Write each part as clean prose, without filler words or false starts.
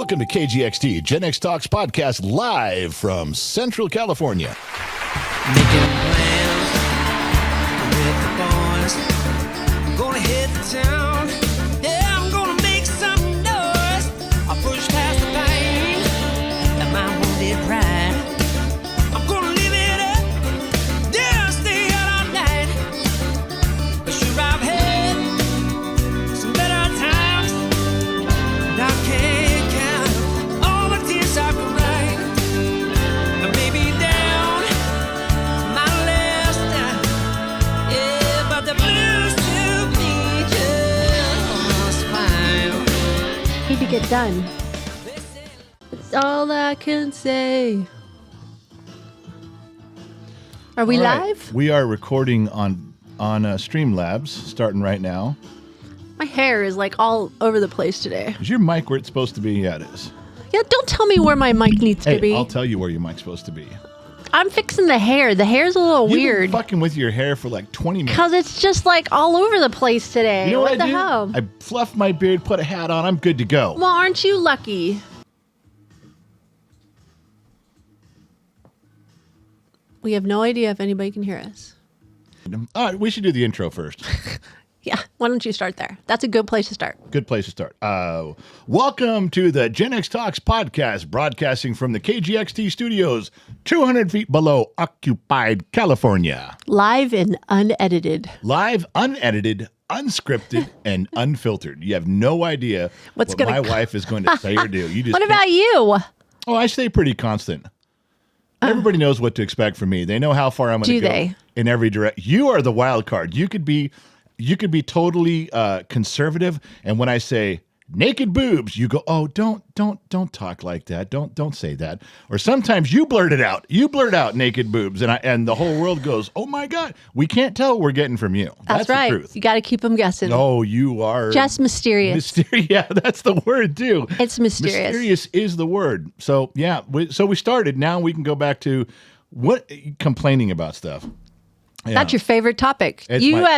Welcome to KGXT, Gen X Talks podcast, live from Central California. Making plans with the boys. I'm gonna hit the town. Yeah, I'm gonna make some noise. I'll push past the pain and my wounded pride. I'm gonna live it up. Yeah, stay out all night. But sure, I've had some better times. And I can't count all the tears I've cried. And maybe down my last time. Yeah, but the blues took me just fine. Need to get done. That's all I can say. Are we All right. live? We are recording on Streamlabs, starting right now. My hair is like all over the place today. Is your mic where it's supposed to be? Yeah, it is. Yeah, don't tell me where my mic needs to Hey, be. I'll tell you where your mic's supposed to be. I'm fixing the hair. The hair's a little You've been weird. fucking with your hair for like 20 minutes. Because it's just like all over the place today. You know what the I do? hell? I fluff my beard, put a hat on, I'm good to go. Well, aren't you lucky? We have no idea if anybody can hear us. All right, we should do the intro first. Yeah, why don't you start there? That's a good place to start. Good place to start. Welcome to the Gen X Talks podcast, broadcasting from the KGXT studios, 200 feet below occupied California. Live and unedited. Live, unedited, unscripted, and unfiltered. You have no idea What's what gonna my wife is going to say or do. You just What can't- about you? Oh, I stay pretty constant. Everybody knows what to expect from me. They know how far I'm going to Do go they? in every direction. You are the wild card. You could be totally conservative, and when I say naked boobs, you go, "Oh, don't talk like that. Don't say that." Or sometimes you blurt it out. You blurt out naked boobs, and the whole world goes, "Oh my God, we can't tell what we're getting from you." That's right. The truth. You got to keep them guessing. No, you are Just mysterious. Mysterious. Yeah, that's the word too. It's mysterious. Mysterious is the word. So yeah, so we started. Now we can go back to complaining about stuff. Yeah. That's your favorite topic. It's You my-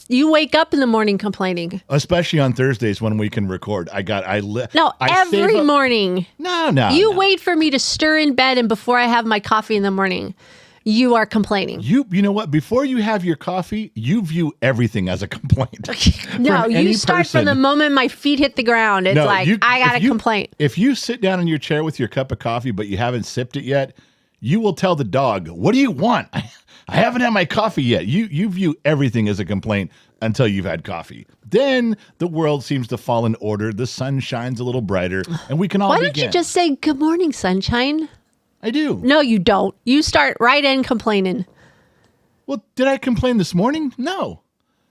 you wake up in the morning complaining. Especially on Thursdays when we can record. No, every morning. No. You wait for me to stir in bed, and before I have my coffee in the morning, you are complaining. You know what? Before you have your coffee, you view everything as a complaint. No, From you any start from person. the moment my feet hit the ground. It's No, like, I got a complaint. If you sit down in your chair with your cup of coffee, but you haven't sipped it yet, you will tell the dog, "What do you want? I haven't had my coffee yet." You view everything as a complaint until you've had coffee. Then the world seems to fall in order. The sun shines a little brighter, and we can all Why don't begin. you just say, "Good morning, sunshine"? I do. No, you don't. You start right in complaining. Well, did I complain this morning? No.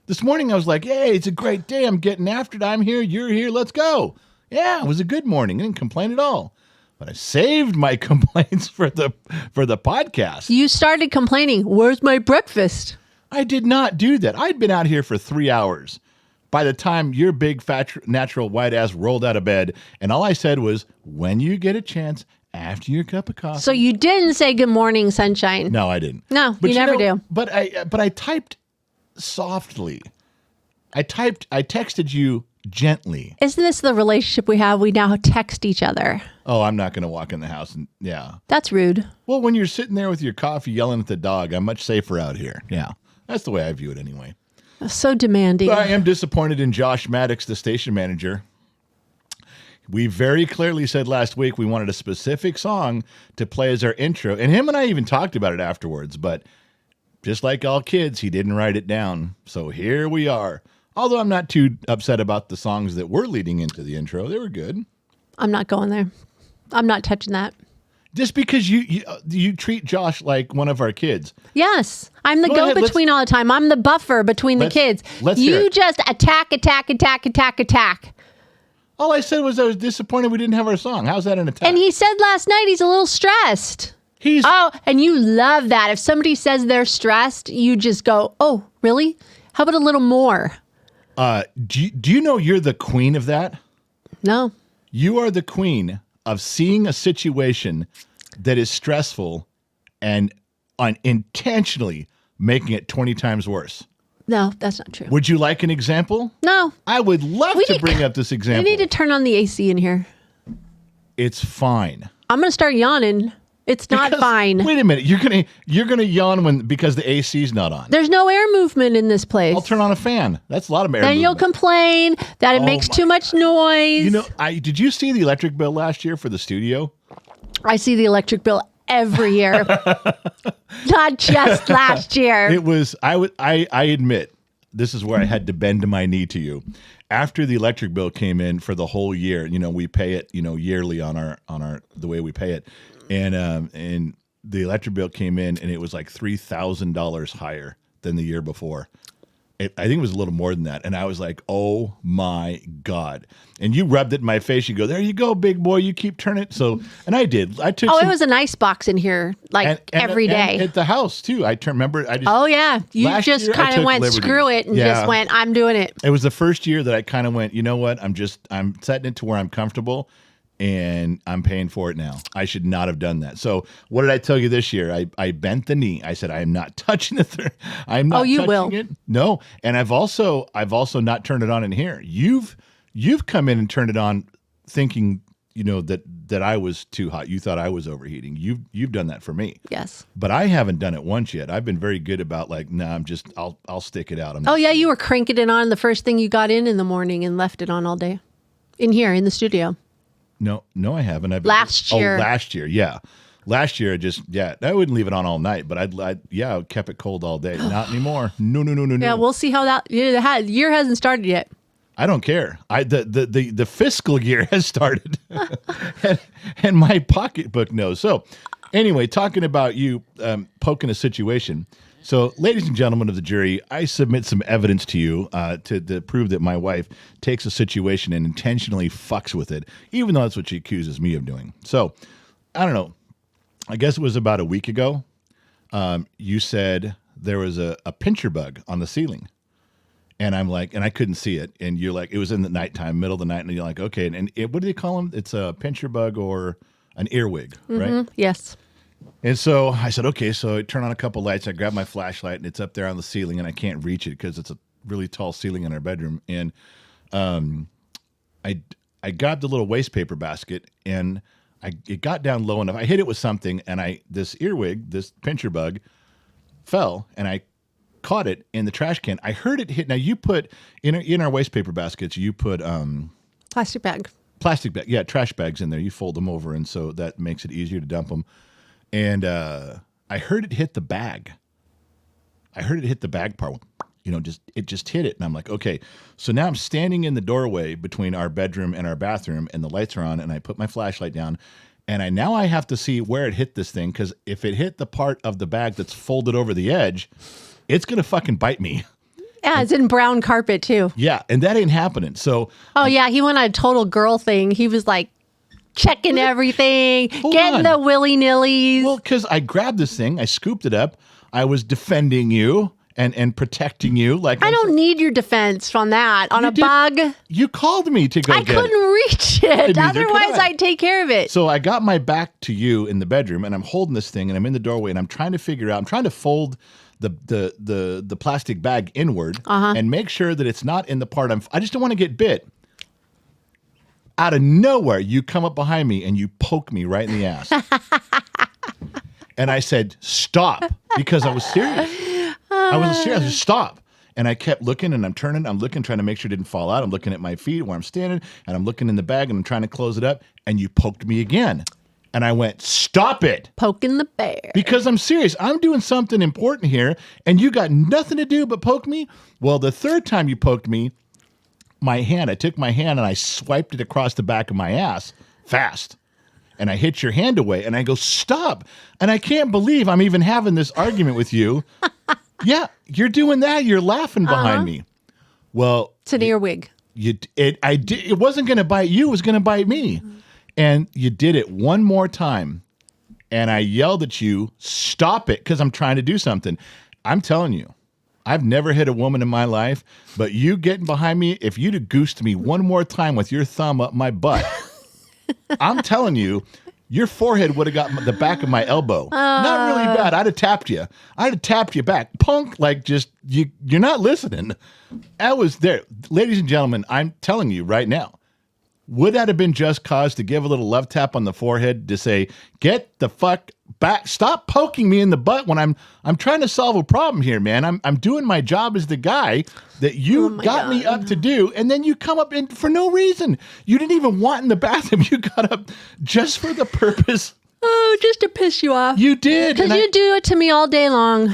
This morning I was like, "Hey, it's a great day. I'm getting after it. I'm here. You're here. Let's go." Yeah, it was a good morning. I didn't complain at all. But I saved my complaints for the podcast. You started complaining. Where's my breakfast? I did not do that. I'd been out here for 3 hours by the time your big, fat, natural white ass rolled out of bed. And all I said was, "When you get a chance, after your cup of coffee." So you didn't say good morning, sunshine. No, I didn't. No, you never do. But I typed softly. I texted you gently. Isn't this the relationship we have? We now text each other. Oh, I'm not going to walk in the house and yeah. That's rude. Well, when you're sitting there with your coffee yelling at the dog, I'm much safer out here. Yeah. That's the way I view it anyway. So demanding. But I am disappointed in Josh Maddox, the station manager. We very clearly said last week we wanted a specific song to play as our intro. And him and I even talked about it afterwards. But just like all kids, he didn't write it down. So here we are. Although I'm not too upset about the songs that were leading into the intro. They were good. I'm not going there. I'm not touching that. Just because you treat Josh like one of our kids. Yes. I'm the Go ahead, go-between all the time. I'm the buffer between the kids. let's hear You it. just attack. All I said was I was disappointed we didn't have our song. How's that an attack? And he said last night he's a little stressed. Oh, and you love that. If somebody says they're stressed, you just go, "Oh, really? How about a little more?" Do you know you're the queen of that? No. You are the queen of seeing a situation that is stressful and intentionally making it 20 times worse. No, that's not true. Would you like an example? No. I would love to bring up this example. We need to turn on the AC in here. It's fine. I'm going to start yawning. It's not fine. Wait a minute. You're gonna yawn because the AC's not on. There's no air movement in this place. I'll turn on a fan. That's a lot of air movement. Then you'll complain that it makes too much noise. You know, did you see the electric bill last year for the studio? I see the electric bill every year. Not just last year. It was I admit, this is where I had to bend my knee to you. After the electric bill came in for the whole year, we pay it, yearly on our the way we pay it. And the electric bill came in and it was like $3,000 higher than the year before. I think it was a little more than that. And I was like, oh my God. And you rubbed it in my face. You go, there you go, big boy. You keep turning it. So, and I did. It was an ice box in here, every day. And at the house too. You just kind of went, screw it, and just went, I'm doing it. It was the first year that I kind of went, you know what? I'm setting it to where I'm comfortable. And I'm paying for it now. I should not have done that. So what did I tell you this year? I bent the knee. I said, I am not touching it. I'm not touching it. No. And I've also not turned it on in here. You've come in and turned it on thinking, that I was too hot. You thought I was overheating. You've done that for me. Yes. But I haven't done it once yet. I've been very good about I'll stick it out. You were cranking it on the first thing you got in the morning and left it on all day. In here, in the studio. No, I haven't. Last year. Oh, last year, yeah. Last year, I wouldn't leave it on all night, but I kept it cold all day. Not anymore. No. Yeah, we'll see how that year hasn't started yet. I don't care. The fiscal year has started, and my pocketbook knows. So, anyway, talking about you poking a situation. So, ladies and gentlemen of the jury, I submit some evidence to you to prove that my wife takes a situation and intentionally fucks with it, even though that's what she accuses me of doing. So, I don't know. I guess it was about a week ago. You said there was a pincher bug on the ceiling. And I'm like, and I couldn't see it. And you're like, it was in the nighttime, middle of the night. And you're like, okay. And what do they call them? It's a pincher bug or an earwig, right? Yes. And so I said, okay, so I turn on a couple lights. I grab my flashlight, and it's up there on the ceiling, and I can't reach it because it's a really tall ceiling in our bedroom. And I grabbed a little waste paper basket, and it got down low enough. I hit it with something, and this earwig, this pincher bug, fell, and I caught it in the trash can. I heard it hit. Now you put in our waste paper baskets, you put plastic bag, trash bags in there. You fold them over, and so that makes it easier to dump them. And I heard it hit the bag. I heard it hit the bag part. It just hit it. And I'm like, okay. So now I'm standing in the doorway between our bedroom and our bathroom, and the lights are on, and I put my flashlight down. And now I have to see where it hit this thing, because if it hit the part of the bag that's folded over the edge, it's going to fucking bite me. Yeah, it's in brown carpet too. Yeah, and that ain't happening. So he went on a total girl thing. He was like, checking everything, getting the willy-nillies. Well, because I grabbed this thing, I scooped it up, I was defending you and protecting you. I don't need your defense on that. On a bug. You called me to go get it. I couldn't reach it. Otherwise, I'd take care of it. So I got my back to you in the bedroom, and I'm holding this thing, and I'm in the doorway, and I'm trying to figure out, I'm trying to fold the plastic bag inward and make sure that it's not in the part I just don't want to get bit. Out of nowhere, you come up behind me and you poke me right in the ass. And I said, stop, because I was serious. I was serious. I said, stop. And I kept looking, and I'm looking, trying to make sure it didn't fall out. I'm looking at my feet where I'm standing, and I'm looking in the bag, and I'm trying to close it up. And you poked me again. And I went, stop it. Poking the bear. Because I'm serious. I'm doing something important here, and you got nothing to do but poke me? Well, the third time you poked me, I took my hand and I swiped it across the back of my ass fast. And I hit your hand away, and I go, stop. And I can't believe I'm even having this argument with you. Yeah, you're doing that. You're laughing behind me. Well, it's an earwig. It wasn't going to bite you. It was going to bite me. And you did it one more time. And I yelled at you, stop it, because I'm trying to do something. I'm telling you, I've never hit a woman in my life, but you getting behind me, if you'd have goosed me one more time with your thumb up my butt, I'm telling you, your forehead would have got the back of my elbow. Not really bad. I'd have tapped you. I'd have tapped you back. Punk, you're not listening. I was there. Ladies and gentlemen, I'm telling you right now, would that have been just cause to give a little love tap on the forehead to say, get the fuck back, stop poking me in the butt when I'm trying to solve a problem here, man. I'm doing my job as the guy that you got me up to do, and then you come up in for no reason. You didn't even want in the bathroom. You got up just for the purpose. Oh, just to piss you off. You did. Because you do it to me all day long.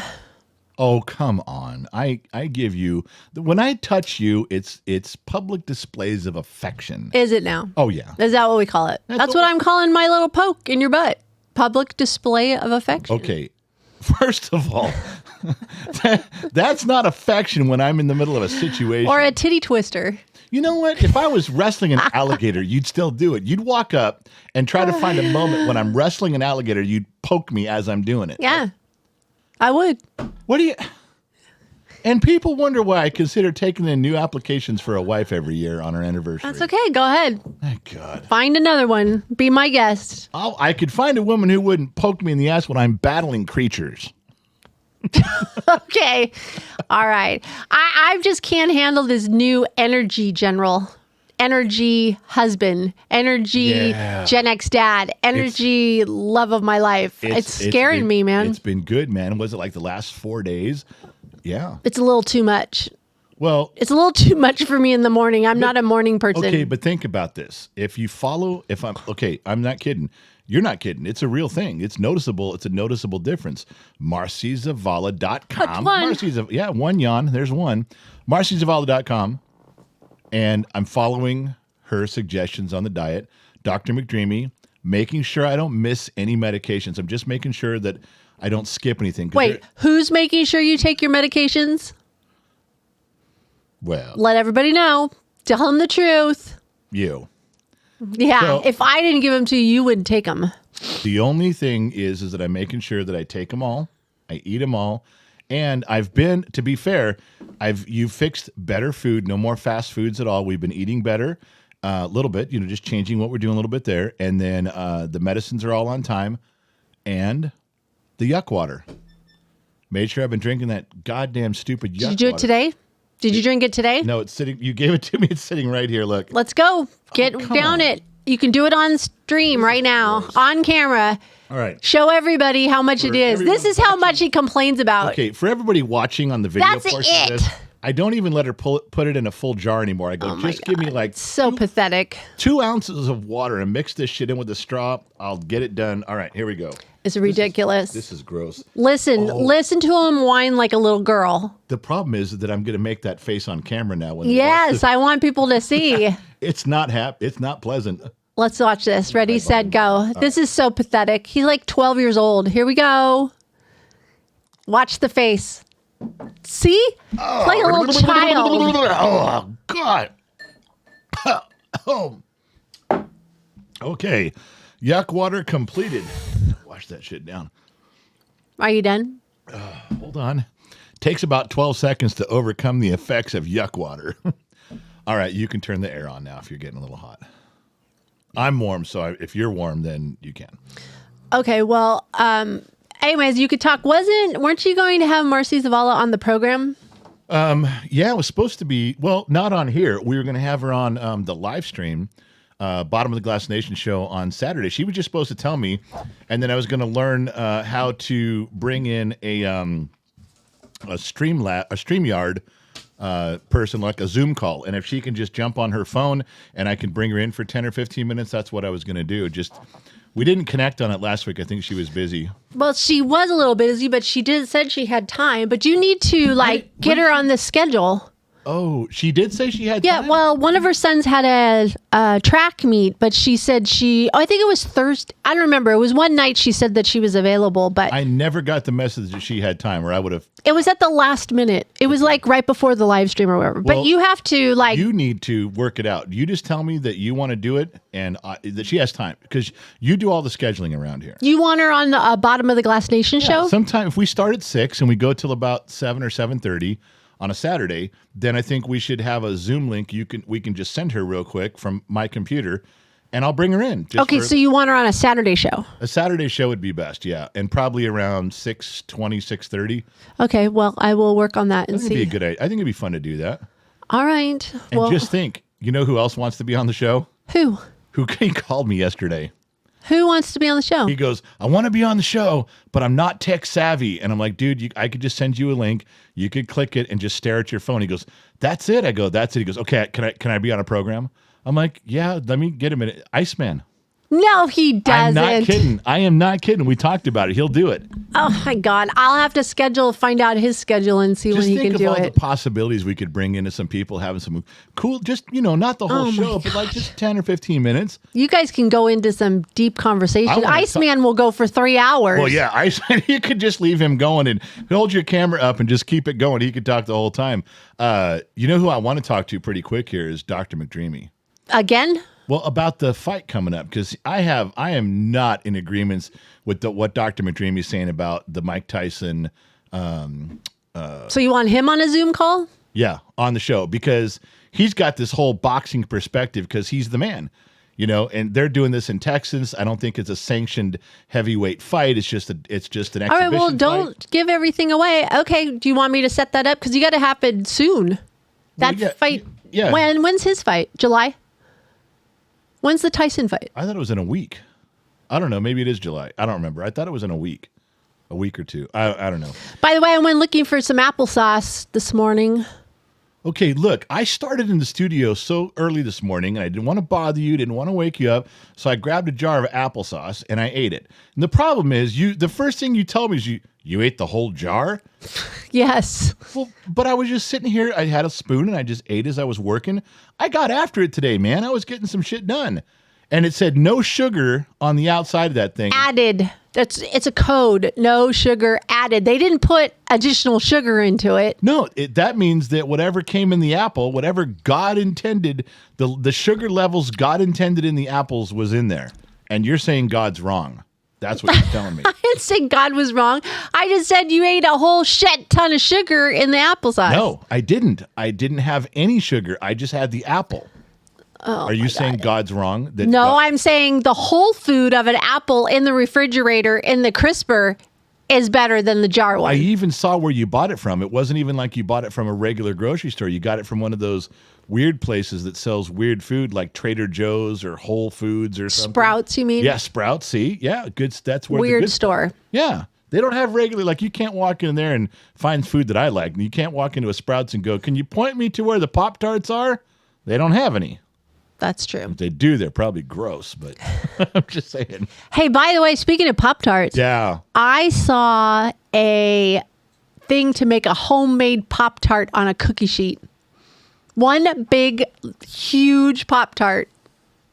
Oh, come on. I give you, when I touch you, it's public displays of affection. Is it now? Oh, yeah. Is that what we call it? That's what I'm calling my little poke in your butt. Public display of affection. Okay. First of all, that's not affection when I'm in the middle of a situation. Or a titty twister. You know what? If I was wrestling an alligator, you'd still do it. You'd walk up and try to find a moment when I'm wrestling an alligator, you'd poke me as I'm doing it. Yeah, I would. What do you... And people wonder why I consider taking in new applications for a wife every year on our anniversary. That's okay. Go ahead. Thank God. Find another one. Be my guest. I could find a woman who wouldn't poke me in the ass when I'm battling creatures. Okay. All right. I just can't handle this new energy general. Energy husband. Energy Gen X dad. Energy love of my life. It's scaring me, man. It's been good, man. Was it like the last 4 days? Yeah. It's a little too much. Well, it's a little too much for me in the morning. I'm not a morning person. Okay, but think about this. I'm not kidding. You're not kidding. It's a real thing. It's noticeable. It's a noticeable difference. MarcyZavala.com. One yawn. There's one. MarcyZavala.com. And I'm following her suggestions on the diet. Dr. McDreamy, making sure I don't miss any medications. I'm just making sure that I don't skip anything. Wait, who's making sure you take your medications? Well, let everybody know. Tell them the truth. You. Yeah, so, if I didn't give them to you, you wouldn't take them. The only thing is that I'm making sure that I take them all, I eat them all, and to be fair, you've fixed better food, no more fast foods at all. We've been eating better, a little bit, just changing what we're doing a little bit there, and then the medicines are all on time, and the yuck water. Made sure I've been drinking that goddamn stupid yuck water. Did you do it today? Did you drink it today? No, it's sitting. You gave it to me. It's sitting right here. Look. Let's go. Get down it. You can do it on stream right now, on camera. All right. Show everybody how much it is. This is how much he complains about. Okay, for everybody watching on the video portion of this, I don't even let her put it in a full jar anymore. I go, give me like pathetic. 2 ounces of water and mix this shit in with a straw. I'll get it done. All right, here we go. It's ridiculous. This is gross. Listen to him whine like a little girl. The problem is that I'm going to make that face on camera now. Yes, I want people to see. It's not It's not pleasant. Let's watch this. Ready, set, go. This is so pathetic. He's like 12 years old. Here we go. Watch the face. See? Like a little child. Oh, God. Oh. Okay. Yuck water completed. Wash that shit down. Are you done? Hold on. Takes about 12 seconds to overcome the effects of yuck water. All right, you can turn the air on now if you're getting a little hot. I'm warm, so if you're warm, then you can. Okay, well, anyways, you could talk. Weren't you going to have Marcy Zavala on the program? Yeah, it was supposed to be. Well, not on here. We were going to have her on the live stream. Bottom of the Glass Nation show on Saturday. She was just supposed to tell me, and then I was going to learn how to bring in a StreamYard person, like a Zoom call. And if she can just jump on her phone and I can bring her in for 10 or 15 minutes, that's what I was going to do. We didn't connect on it last week. I think she was busy. Well, she was a little busy, but she said she had time. But you need to get her on the schedule. Oh, she did say she had time? Yeah, well, one of her sons had a track meet, but she said I think it was Thursday. I don't remember. It was one night she said that she was available, but I never got the message that she had time, or I would have. It was at the last minute. It was like right before the live stream or whatever. Well, but you have to You need to work it out. You just tell me that you want to do it and that she has time, because you do all the scheduling around here. You want her on the Bottom of the Glass Nation show? Sometime if we start at 6 and we go till about 7 or 7:30. On a Saturday, then I think we should have a Zoom link. We can just send her real quick from my computer, and I'll bring her in. Okay, so you want her on a Saturday show? A Saturday show would be best, yeah, and probably around 6:20, 6:30. Okay, well, I will work on that and see. It'd be a good idea. I think it'd be fun to do that. All right. And just think, you know who else wants to be on the show? Who? He called me yesterday. Who wants to be on the show? He goes, I want to be on the show, but I'm not tech savvy. And I'm like, dude, I could just send you a link. You could click it and just stare at your phone. He goes, that's it. I go, that's it. He goes, okay, can I be on a program? I'm like, yeah, let me get a minute. Iceman. No, he doesn't. I'm not kidding. I am not kidding. We talked about it. He'll do it. Oh my God. I'll have to find out his schedule and see when he can do it. Just think of all the possibilities we could bring into some people having some cool, just, not the whole show, but like just 10 or 15 minutes. You guys can go into some deep conversation. Iceman will go for 3 hours. Well, yeah, Iceman, you could just leave him going and hold your camera up and just keep it going. He could talk the whole time. You know who I want to talk to pretty quick here is Dr. McDreamy. Again? Well, about the fight coming up, because I am not in agreements with what Dr. McDreamy is saying about the Mike Tyson. So you want him on a Zoom call? Yeah, on the show, because he's got this whole boxing perspective because he's the man, and they're doing this in Texas. I don't think it's a sanctioned heavyweight fight. It's just an exhibition. All right, well, don't give everything away. Okay, do you want me to set that up? Because you got to happen soon. Fight. Yeah. When's his fight? July? When's the Tyson fight? I thought it was in a week. I don't know. Maybe it is July. I don't remember. I thought it was in a week or two. I don't know. By the way, I went looking for some applesauce this morning. Okay, look, I started in the studio so early this morning, and I didn't want to bother you, didn't want to wake you up, so I grabbed a jar of applesauce, and I ate it. And the problem is, the first thing you told me is you ate the whole jar? Yes. Well, but I was just sitting here, I had a spoon, and I just ate as I was working. I got after it today, man. I was getting some shit done. And it said no sugar on the outside of that thing. Added. It's a code. No sugar added. They didn't put additional sugar into it. No, that means that whatever came in the apple, whatever God intended, the sugar levels God intended in the apples was in there. And you're saying God's wrong. That's what you're telling me. I didn't say God was wrong. I just said you ate a whole shit ton of sugar in the applesauce. No, I didn't. I didn't have any sugar. I just had the apple. Oh, are you saying God's wrong? I'm saying the whole food of an apple in the refrigerator in the crisper is better than the jar one. I even saw where you bought it from. It wasn't even like you bought it from a regular grocery store. You got it from one of those weird places that sells weird food like Trader Joe's or Whole Foods or something. Sprouts, you mean? Yeah, Sprouts. See? Yeah, good. That's where weird the good store. Yeah. They don't have regular, like you can't walk in there and find food that I like. You can't walk into a Sprouts and go, can you point me to where the Pop-Tarts are? They don't have any. That's true. If they do, they're probably gross, but I'm just saying. Hey, by the way, speaking of Pop-Tarts, yeah, I saw a thing to make a homemade Pop-Tart on a cookie sheet. One big, huge Pop-Tart.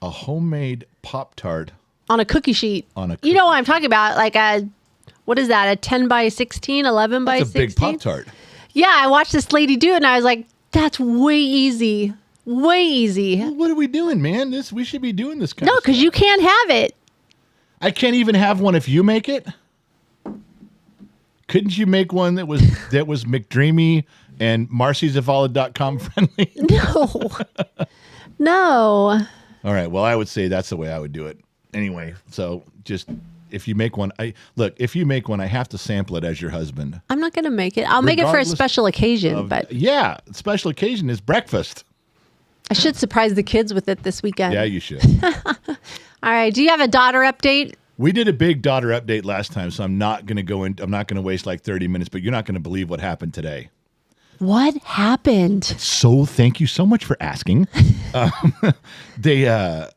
A homemade Pop-Tart. On a cookie sheet. You know what I'm talking about? Like what is that? A 10 by 16, 11 by 16? That's a big Pop-Tart. Yeah, I watched this lady do it and I was like, that's way easy. Way easy. Well, what are we doing, man? We should be doing this kind of stuff. No, because you can't have it. I can't even have one if you make it. Couldn't you make one that was McDreamy and MarcyZavala.com friendly? No. All right. Well, I would say that's the way I would do it. Anyway, so just if you make one, if you make one, I have to sample it as your husband. I'm not going to make it. I'll make it for a special occasion. Yeah, special occasion is breakfast. I should surprise the kids with it this weekend. Yeah, you should. All right. Do you have a daughter update? We did a big daughter update last time, so I'm not going to go in. I'm not going to waste like 30 minutes, but you're not going to believe what happened today. What happened? So thank you so much for asking.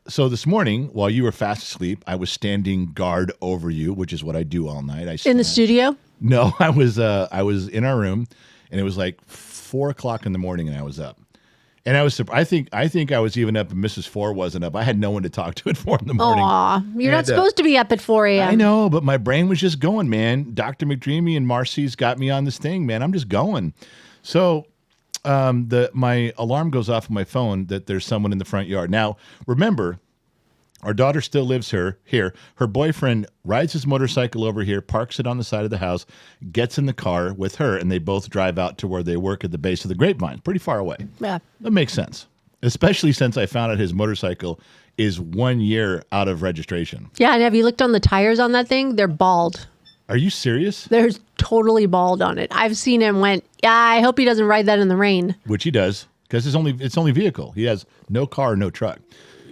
So this morning, while you were fast asleep, I was standing guard over you, which is what I do all night. In the studio? No, I was in our room, and it was like 4:00 in the morning, and I was up. And I was I think I was even up and Mrs. 4 wasn't up. I had no one to talk to at 4 in the morning. Aw, you're not supposed to be up at 4 a.m. I know, but my brain was just going, man. Dr. McDreamy and Marcy's got me on this thing, man. I'm just going. So my alarm goes off on my phone that there's someone in the front yard. Now, remember, our daughter still lives here. Her boyfriend rides his motorcycle over here, parks it on the side of the house, gets in the car with her, and they both drive out to where they work at the base of the Grapevine, pretty far away. Yeah. That makes sense, especially since I found out his motorcycle is 1 year out of registration. Yeah, and have you looked on the tires on that thing? They're bald. Are you serious? They're totally bald on it. I've seen him I hope he doesn't ride that in the rain. Which he does, because it's only vehicle. He has no car, no truck.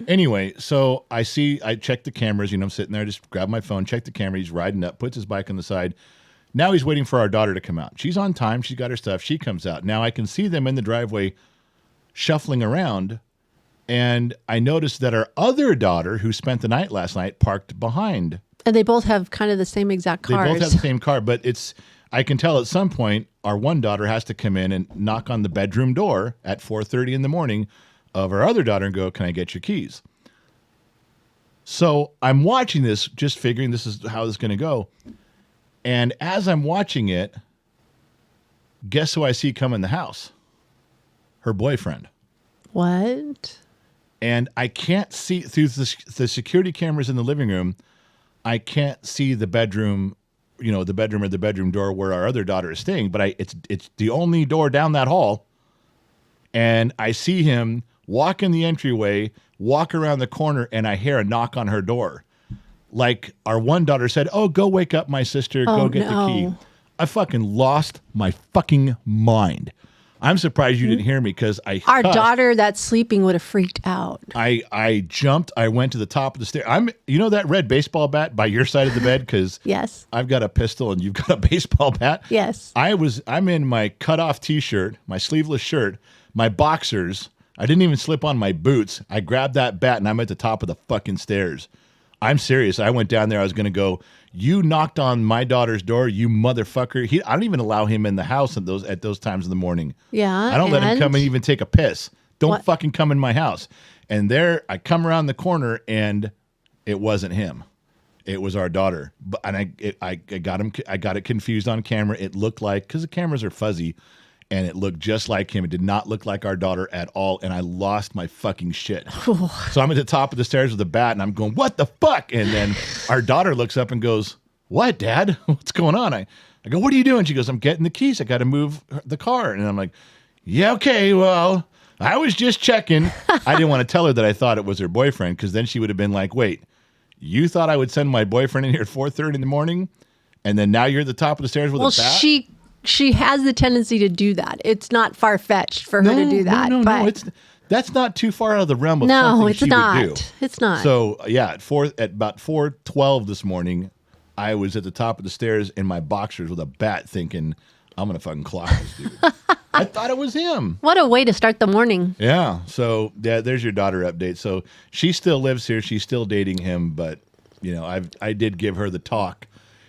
Anyway, so I check the cameras. I'm sitting there, just grab my phone, check the camera. He's riding up, puts his bike on the side. Now he's waiting for our daughter to come out. She's on time. She's got her stuff. She comes out. Now I can see them in the driveway shuffling around. And I noticed that our other daughter, who spent the night last night, parked behind. And they both have kind of the same exact cars. They both have the same car, but I can tell at some point our one daughter has to come in and knock on the bedroom door at 4:30 in the morning of our other daughter and go, "Can I get your keys?" So I'm watching this, just figuring this is how this is going to go. And as I'm watching it, guess who I see come in the house? Her boyfriend. What? And I can't see through the security cameras in the living room. I can't see the bedroom, the bedroom or the bedroom door where our other daughter is staying. But it's the only door down that hall. And I see him walk in the entryway, walk around the corner, and I hear a knock on her door. Like our one daughter said, "Oh, go wake up my sister. Go get the key." I fucking lost my fucking mind. I'm surprised you didn't hear me because Our daughter that's sleeping would have freaked out. I jumped. I went to the top of the stairs. That red baseball bat by your side of the bed because yes, I've got a pistol and you've got a baseball bat. Yes, I'm in my cutoff t-shirt, my sleeveless shirt, my boxers. I didn't even slip on my boots. I grabbed that bat and I'm at the top of the fucking stairs. I'm serious. I went down there. I was going to go, "You knocked on my daughter's door, you motherfucker." I don't even allow him in the house at those times in the morning. Yeah. I don't let him come and even take a piss. Don't fucking come in my house. And there I come around the corner and it wasn't him. It was our daughter. And I got him. I got it confused on camera. It looked like, because the cameras are fuzzy, and it looked just like him. It did not look like our daughter at all, and I lost my fucking shit. So I'm at the top of the stairs with a bat, and I'm going, "What the fuck?" And then our daughter looks up and goes, "What, Dad? What's going on?" I go, "What are you doing?" She goes, "I'm getting the keys. I got to move the car." And I'm like, "Yeah, okay, well, I was just checking." I didn't want to tell her that I thought it was her boyfriend, because then she would have been like, "Wait, you thought I would send my boyfriend in here at 4:30 in the morning, and then now you're at the top of the stairs with a bat?" She has the tendency to do that. It's not far-fetched for her to do that. No, that's not too far out of the realm of something she would do. It's not. So, yeah, at about 4:12 this morning, I was at the top of the stairs in my boxers with a bat thinking, "I'm going to fucking clock this dude." I thought it was him. What a way to start the morning. Yeah. So, yeah, there's your daughter update. So, she still lives here. She's still dating him, but, I did give her the talk.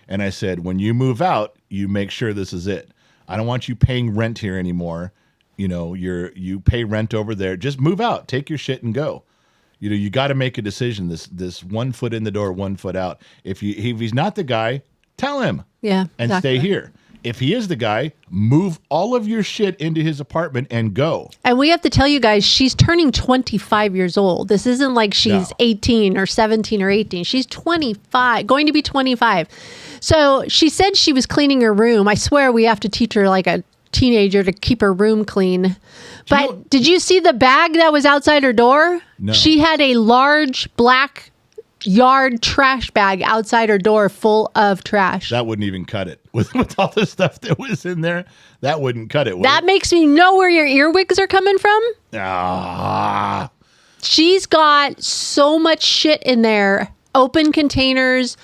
And I said, when you move out, you make sure this is it. I don't want you paying rent here anymore. You pay rent over there. Just move out. Take your shit and go. You got to make a decision. This 1 foot in the door, 1 foot out. If he's not the guy, tell him. Yeah. And exactly. stay here. If he is the guy, move all of your shit into his apartment and go. And we have to tell you guys, she's turning 25 years old. This isn't like she's 18 or 17 or 18. She's 25, going to be 25. So she said she was cleaning her room. I swear we have to teach her like a teenager to keep her room clean. But did you see the bag that was outside her door? No. She had a large black yard trash bag outside her door full of trash. That wouldn't even cut it. With all the stuff that was in there, that wouldn't cut it. That makes me know where your earwigs are coming from. Ah. She's got so much shit in there. Open containers.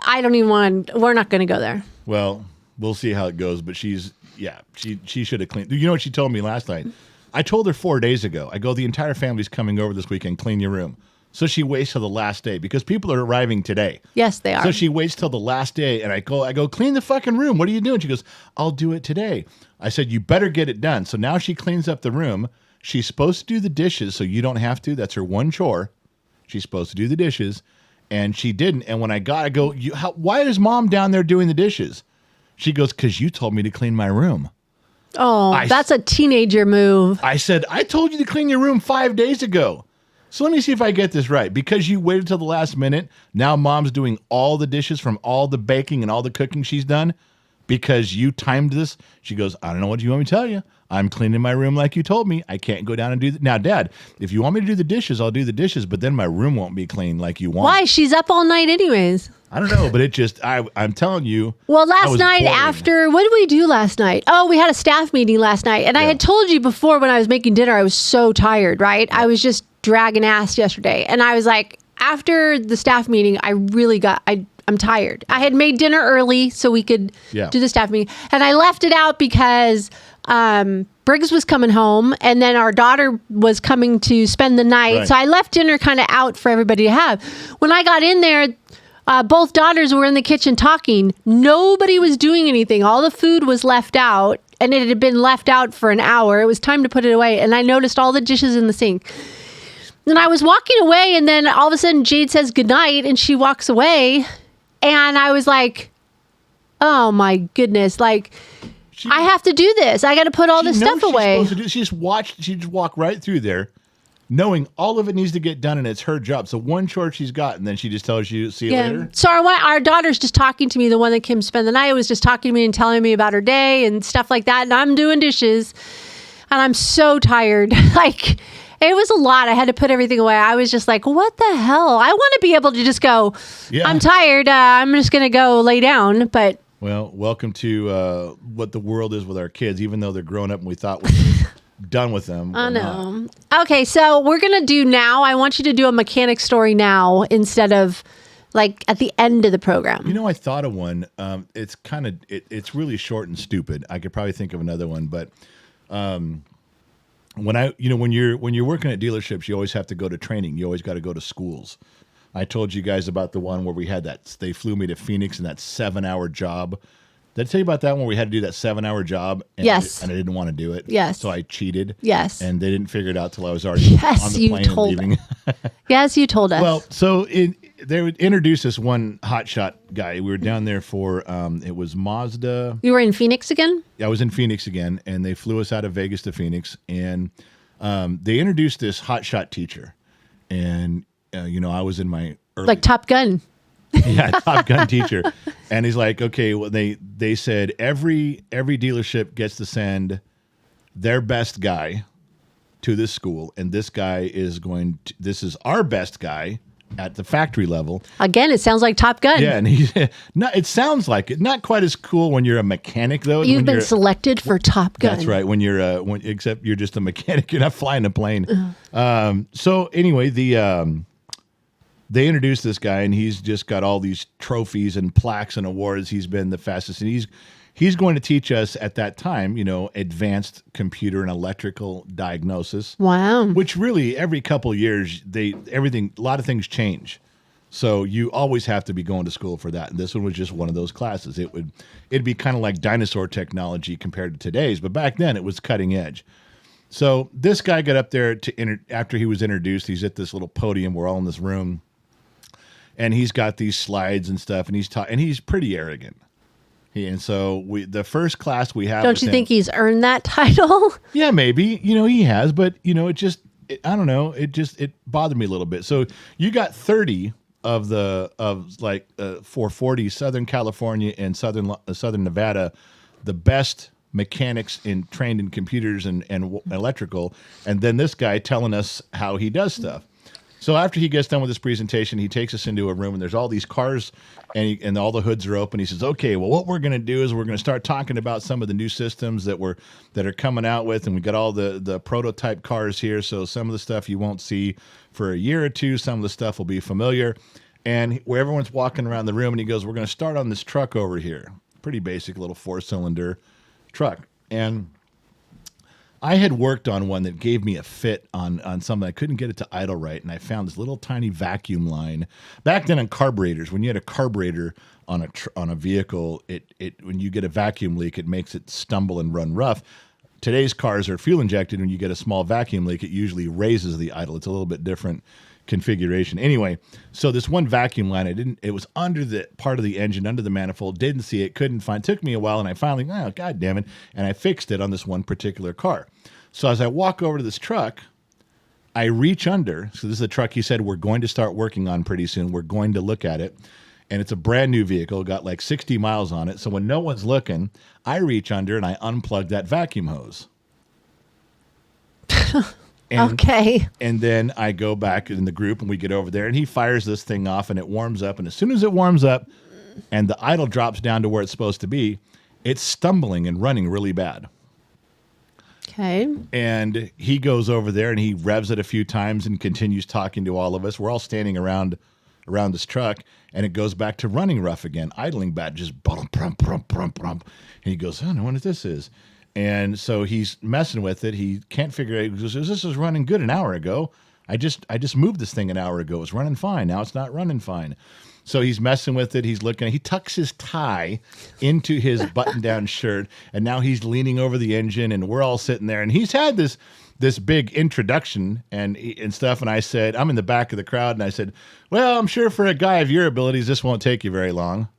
I don't even want, we're not going to go there. Well, we'll see how it goes, but she should have cleaned. You know what she told me last night? I told her 4 days ago, I go, the entire family's coming over this weekend, clean your room. So she waits till the last day because people are arriving today. Yes, they are. So she waits till the last day, and I go, clean the fucking room. What are you doing? She goes, I'll do it today. I said, you better get it done. So now she cleans up the room. She's supposed to do the dishes, so you don't have to. That's her one chore. She's supposed to do the dishes, and she didn't. And when I go, why is Mom down there doing the dishes? She goes, because you told me to clean my room. Oh, that's a teenager move. I said, I told you to clean your room 5 days ago. So let me see if I get this right. Because you waited till the last minute, now Mom's doing all the dishes from all the baking and all the cooking she's done because you timed this. She goes, I don't know what you want me to tell you. I'm cleaning my room like you told me. I can't go down and do that. Now, Dad, if you want me to do the dishes, I'll do the dishes, but then my room won't be clean like you want. Why? She's up all night anyways. I don't know, but it just, I'm telling you. Well, last night after, what did we do last night? Oh, we had a staff meeting last night. And I had told you before when I was making dinner, I was so tired, right? I was just dragging ass yesterday. And I was like, after the staff meeting, I'm tired. I had made dinner early so we could do the staff meeting. And I left it out because Briggs was coming home and then our daughter was coming to spend the night. Right. So I left dinner kind of out for everybody to have. When I got in there, both daughters were in the kitchen talking. Nobody was doing anything. All the food was left out and it had been left out for an hour. It was time to put it away. And I noticed all the dishes in the sink. And I was walking away and then all of a sudden Jade says goodnight and she walks away. And I was like, oh my goodness. Like, I have to do this. I got to put all this stuff away. She just walked right through there, knowing all of it needs to get done and it's her job. So one chore she's got, and then she just tells you, see you later. So our daughter's just talking to me. The one that came to spend the night was just talking to me and telling me about her day and stuff like that. And I'm doing dishes and I'm so tired. Like, it was a lot. I had to put everything away. I was just like, what the hell? I want to be able to just go, I'm tired. I'm just going to go lay down. But well, welcome to what the world is with our kids, even though they're grown up and we thought we were done with them. I know. Okay, so we're going to do now. I want you to do a mechanic story now instead of like at the end of the program. You know, I thought of one. It's kind of, it's really short and stupid. I could probably think of another one, but when you're working at dealerships, you always have to go to training. You always got to go to schools. I told you guys about the one where we had that. They flew me to Phoenix in that 7-hour job. Did I tell you about that one where we had to do that 7-hour job? And yes. And I didn't want to do it. Yes. So I cheated. Yes. And they didn't figure it out till I was already on the plane and leaving. Yes, you told us. Well, so they would introduce this one hotshot guy. We were down there for it was Mazda. You were in Phoenix again? I was in Phoenix again, and they flew us out of Vegas to Phoenix, and they introduced this hotshot teacher, and I was in my early, like Top Gun. Yeah, Top Gun teacher, and he's like, okay, well they said every dealership gets to send their best guy to this school, and this guy this is our best guy at the factory level. Again, it sounds like Top Gun. Yeah, and it sounds like it. Not quite as cool when you're a mechanic, though. You've been selected for Top Gun. That's right. When you're except you're just a mechanic. You're not flying a plane. So anyway, they introduced this guy, and he's just got all these trophies and plaques and awards. He's been the fastest, and he's going to teach us at that time, advanced computer and electrical diagnosis. Wow. Which really every couple of years, a lot of things change. So you always have to be going to school for that. And this one was just one of those classes. It'd be kind of like dinosaur technology compared to today's, but back then it was cutting edge. So this guy got up there after he was introduced. He's at this little podium. We're all in this room, and he's got these slides and stuff, and he's pretty arrogant. And so the first class we have. Don't you think he's earned that title? Yeah, maybe. He has, but I don't know. It bothered me a little bit. So you got 30 of 440 Southern California and Southern Nevada, the best mechanics trained in computers and electrical, and then this guy telling us how he does stuff. So after he gets done with his presentation, he takes us into a room, and there's all these cars, and all the hoods are open. He says, okay, well, what we're going to do is we're going to start talking about some of the new systems that are coming out with, and we got all the prototype cars here, so some of the stuff you won't see for a year or two. Some of the stuff will be familiar. And where everyone's walking around the room, and he goes, we're going to start on this truck over here. Pretty basic little 4-cylinder truck. And I had worked on one that gave me a fit on something. I couldn't get it to idle right, and I found this little tiny vacuum line. Back then on carburetors, when you had a carburetor on a vehicle, when you get a vacuum leak, it makes it stumble and run rough. Today's cars are fuel injected. When you get a small vacuum leak, it usually raises the idle. It's a little bit different configuration. Anyway, so this one vacuum line, it was under the part of the engine, under the manifold, didn't see it, couldn't find, took me a while, and I finally, God damn it, and I fixed it on this one particular car. So as I walk over to this truck, I reach under, so this is a truck he said we're going to start working on pretty soon, we're going to look at it, and it's a brand new vehicle, got like 60 miles on it, so when no one's looking, I reach under and I unplug that vacuum hose. Okay. And then I go back in the group and we get over there and he fires this thing off and it warms up. And as soon as it warms up and the idle drops down to where it's supposed to be, it's stumbling and running really bad. Okay. And he goes over there and he revs it a few times and continues talking to all of us. We're all standing around this truck, and it goes back to running rough again, idling bad, just brum, brum, brum, brum, brum. And he goes, I don't know what this is. And so he's messing with it. He can't figure it out. He goes, this was running good an hour ago. I just moved this thing an hour ago. It was running fine. Now it's not running fine. So he's messing with it. He's looking. He tucks his tie into his button-down shirt, and now he's leaning over the engine, and we're all sitting there. And he's had this big introduction and stuff. And I said, I'm in the back of the crowd, and I said, well, I'm sure for a guy of your abilities, this won't take you very long.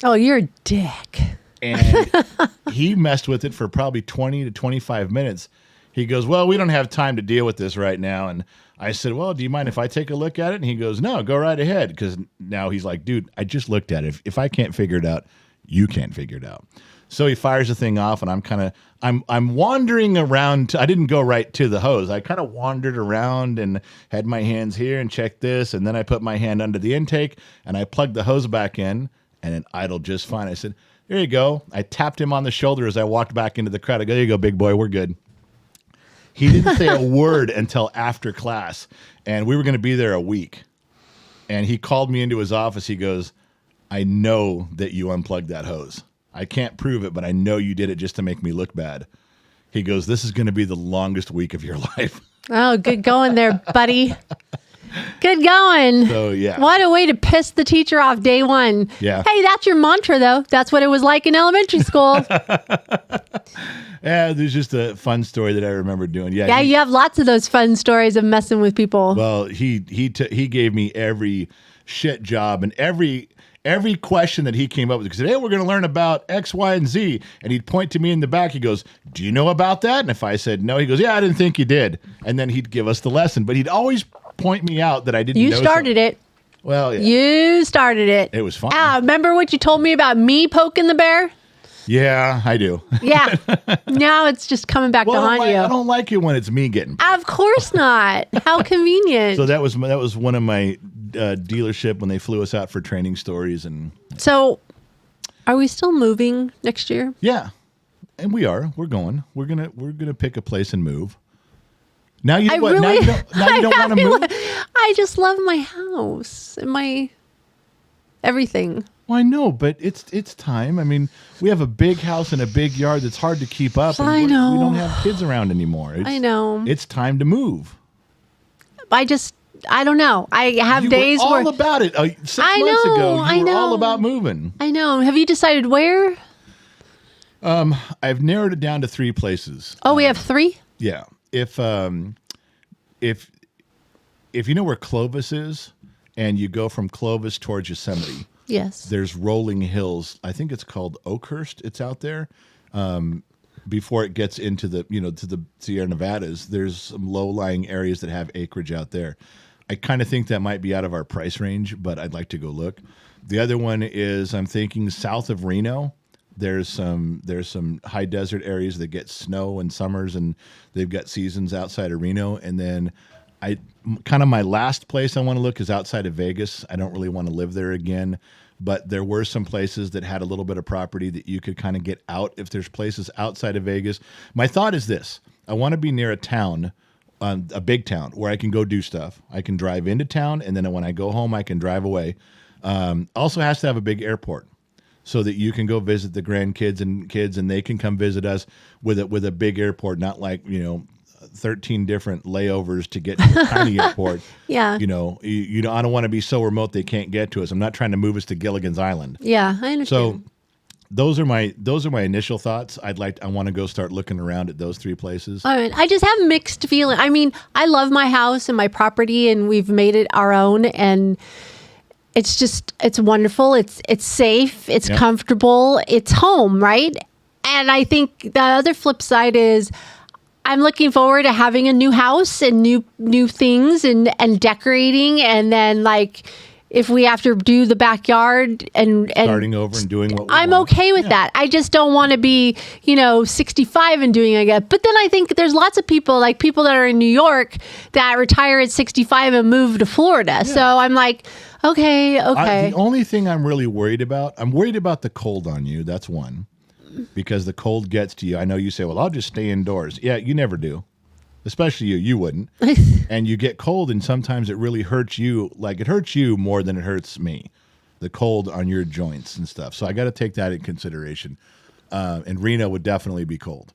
Oh, you're a dick. And he messed with it for probably 20 to 25 minutes. He goes, well, we don't have time to deal with this right now. And I said, well, do you mind if I take a look at it? And he goes, no, go right ahead. Because now he's like, dude, I just looked at it. If I can't figure it out, you can't figure it out. So he fires the thing off, and I'm wandering around. I didn't go right to the hose. I kind of wandered around and had my hands here and checked this. And then I put my hand under the intake, and I plugged the hose back in, and it idled just fine. I said, there you go. I tapped him on the shoulder as I walked back into the crowd. I go, there you go, big boy. We're good. He didn't say a word until after class, and we were going to be there a week. And he called me into his office. He goes, I know that you unplugged that hose. I can't prove it, but I know you did it just to make me look bad. He goes, this is going to be the longest week of your life. Oh, good going there, buddy. Good going. So, yeah. What a way to piss the teacher off day one. Yeah. Hey, that's your mantra, though. That's what it was like in elementary school. Yeah, there's just a fun story that I remember doing. Yeah, you have lots of those fun stories of messing with people. Well, he gave me every shit job and every question that he came up with. He said, hey, we're going to learn about X, Y, and Z. And he'd point to me in the back. He goes, do you know about that? And if I said no, he goes, yeah, I didn't think you did. And then he'd give us the lesson. But he'd always point me out that I didn't know. You started it. Well, yeah. You started it. It was fun. Remember what you told me about me poking the bear? Yeah, I do. Yeah. Now it's just coming back to haunt you. I don't like it when it's me getting. Of course not. How convenient. So that was one of my dealership when they flew us out for training stories. And so are we still moving next year? Yeah. And we are. We're going. We're gonna pick a place and move. Now you know what? Now you don't want to move? I just love my house and my everything. Well, I know, but it's time. I mean, we have a big house and a big yard that's hard to keep up. And I know. We don't have kids around anymore. I know. It's time to move. I don't know. I have days were all where about it. 6 months ago, you were all about moving. I know. Have you decided where? I've narrowed it down to 3 places. Oh, we have 3? Yeah. If you know where Clovis is, and you go from Clovis towards Yosemite. Yes. There's rolling hills. I think it's called Oakhurst. It's out there. Before it gets into the to the Sierra Nevadas, there's some low-lying areas that have acreage out there. I kind of think that might be out of our price range, but I'd like to go look. The other one is I'm thinking south of Reno. There's some high desert areas that get snow in summers, and they've got seasons outside of Reno. And then my last place I want to look is outside of Vegas. I don't really want to live there again, but there were some places that had a little bit of property that you could kind of get out if there's places outside of Vegas. My thought is this. I want to be near a town, a big town, where I can go do stuff. I can drive into town, and then when I go home, I can drive away. Also has to have a big airport so that you can go visit the grandkids and kids, and they can come visit us with a big airport, not like, 13 different layovers to get to a tiny airport. Yeah. I don't want to be so remote they can't get to us. I'm not trying to move us to Gilligan's Island. Yeah, I understand. So those are my initial thoughts. I want to go start looking around at those 3 places. All right. I just have mixed feeling. I mean, I love my house and my property, and we've made it our own, and it's wonderful. It's safe. It's comfortable. It's home, right? And I think the other flip side is I'm looking forward to having a new house and new things and decorating, and then like if we have to do the backyard and starting over and doing what we I'm want. Okay with that. I just don't want to be 65 and doing it again. But then I think there's lots of people that are in New York that retire at 65 and move to Florida. Yeah. So I'm like, okay. The only thing I'm really worried about, I'm worried about the cold on you. That's one. Because the cold gets to you. I know you say, well, I'll just stay indoors. Yeah, you never do. Especially you. You wouldn't. And you get cold, and sometimes it really hurts you. Like, it hurts you more than it hurts me. The cold on your joints and stuff. So I got to take that in consideration. And Reno would definitely be cold.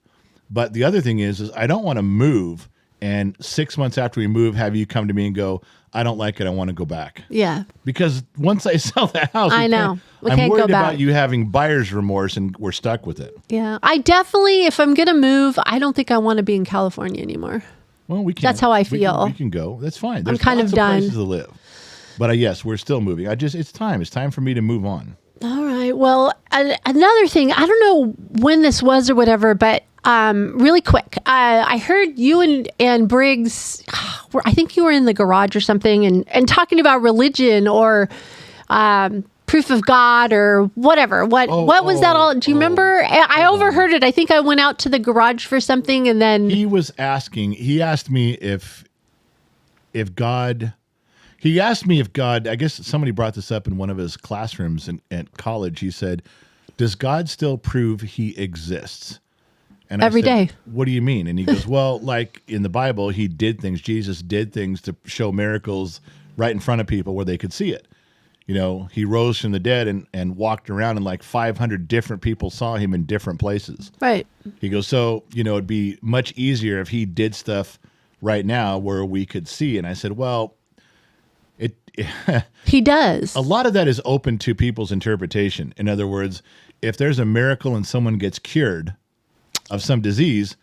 But the other thing is I don't want to move, and 6 months after we move, have you come to me and go, I don't like it, I want to go back. Yeah. Because once I sell the house, I know. We I'm can't worried go back. about you having buyer's remorse, and we're stuck with it. Yeah. I definitely, if I'm going to move, I don't think I want to be in California anymore. Well, we can. That's how I feel. We can go. That's fine. There's kind lots of done. places to live. But yes, we're still moving. It's time. It's time for me to move on. All right. Well, another thing, I don't know when this was or whatever, but really quick, I heard you and Briggs, I think you were in the garage or something, and talking about religion or proof of God or whatever. What was that all? Do you remember? I overheard it. I think I went out to the garage for something, and then He asked me if God. He asked me if God, I guess somebody brought this up in one of his classrooms at college. He said, does God still prove he exists? And Every I said, day. What do you mean? And he goes, well, like in the Bible, he did things. Jesus did things to show miracles right in front of people where they could see it. You know, he rose from the dead and walked around, and like 500 different people saw him in different places. right. He goes, so, it'd be much easier if he did stuff right now where we could see. And I said, well, He does. a lot of that is open to people's interpretation. In other words, if there's a miracle and someone gets cured of some disease,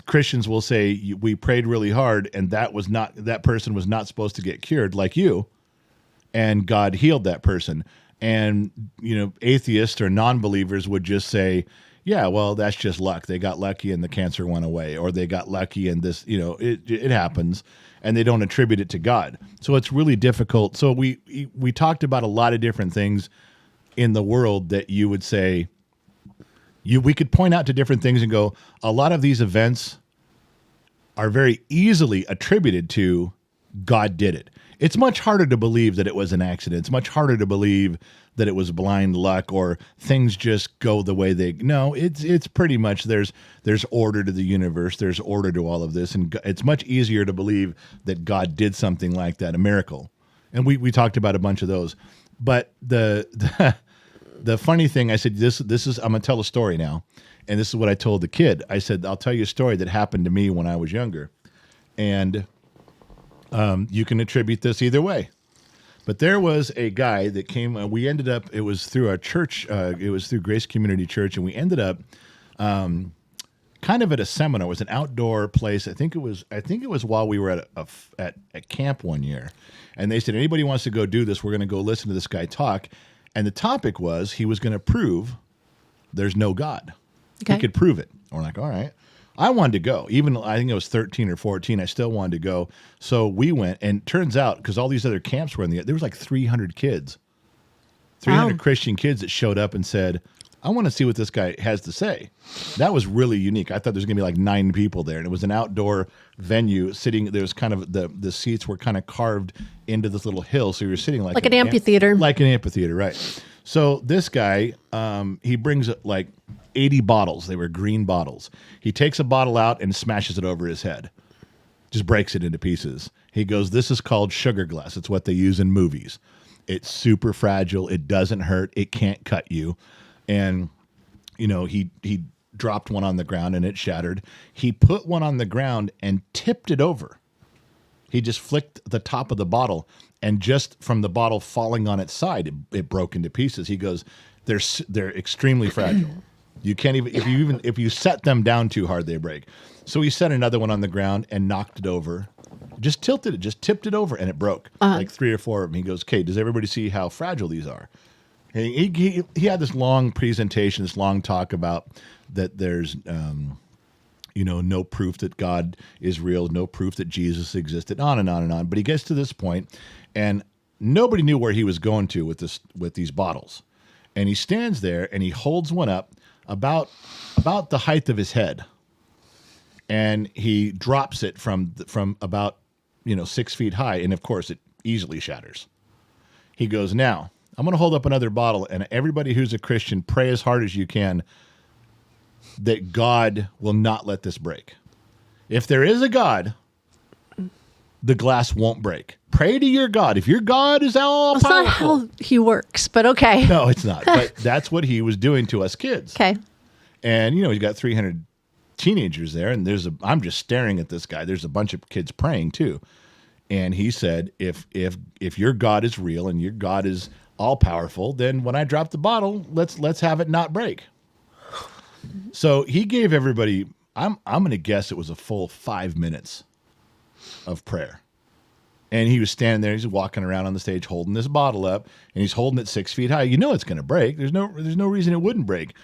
Christians will say, we prayed really hard, and that person was not supposed to get cured like you, and God healed that person. And, atheists or non-believers would just say, yeah, well, that's just luck. They got lucky and the cancer went away, or they got lucky and this, it happens, and they don't attribute it to God. So it's really difficult. So we talked about a lot of different things in the world that you would say, we could point out to different things and go, a lot of these events are very easily attributed to God did it. It's much harder to believe that it was an accident. It's much harder to believe that it was blind luck or things just go the way they. No, it's pretty much there's order to the universe. There's order to all of this, and it's much easier to believe that God did something like that, a miracle. And we talked about a bunch of those, but the funny thing, I said this is I'm gonna tell a story now, and this is what I told the kid. I said, I'll tell you a story that happened to me when I was younger, and you can attribute this either way. But there was a guy that came. We ended up. It was through our church. It was through Grace Community Church, and we ended up kind of at a seminar. It was an outdoor place. I think it was while we were at camp one year, and they said, anybody wants to go do this, we're going to go listen to this guy talk. And the topic was he was going to prove there's no God. Okay. He could prove it. And we're like, all right. I wanted to go. Even I think I was 13 or 14. I still wanted to go. So we went, and turns out, because all these other camps were there was like 300 kids, 300 Wow. Christian kids that showed up and said, I want to see what this guy has to say. That was really unique. I thought there was going to be like 9 people there, and it was an outdoor venue sitting. There was kind of the seats were kind of carved into this little hill. So you were sitting like an amphitheater. Like an amphitheater, right. So this guy, he brings like 80 bottles. They were green bottles. He takes a bottle out and smashes it over his head. Just breaks it into pieces. He goes, this is called sugar glass. It's what they use in movies. It's super fragile. It doesn't hurt. It can't cut you. And, he dropped one on the ground and it shattered. He put one on the ground and tipped it over. He just flicked the top of the bottle, and just from the bottle falling on its side, it broke into pieces. He goes, they're extremely fragile. You can't even if you set them down too hard, they break. So he set another one on the ground and knocked it over. Just tipped it over, and it broke. Like 3 or 4 of them. He goes, okay, does everybody see how fragile these are? And he had this long presentation, this long talk about that there's no proof that God is real, no proof that Jesus existed, on and on and on. But he gets to this point, and nobody knew where he was going to with these bottles. And he stands there and he holds one up about the height of his head, and he drops it from about 6 feet high, and of course it easily shatters. He goes, now I'm going to hold up another bottle, and everybody who's a Christian, pray as hard as you can that God will not let this break. If there is a God, the glass won't break. Pray to your God. If your God is all That's powerful. not how he works, but okay. No, it's not. But that's what he was doing to us kids. Okay. And, he's got 300 teenagers there, and I'm just staring at this guy. There's a bunch of kids praying too. And he said, if your God is real and your God is all powerful, then when I drop the bottle, let's have it not break. So he gave everybody, I'm going to guess it was a full 5 minutes of prayer. And he was standing there, he's walking around on the stage holding this bottle up, and he's holding it 6 feet high. It's going to break. There's no reason it wouldn't break.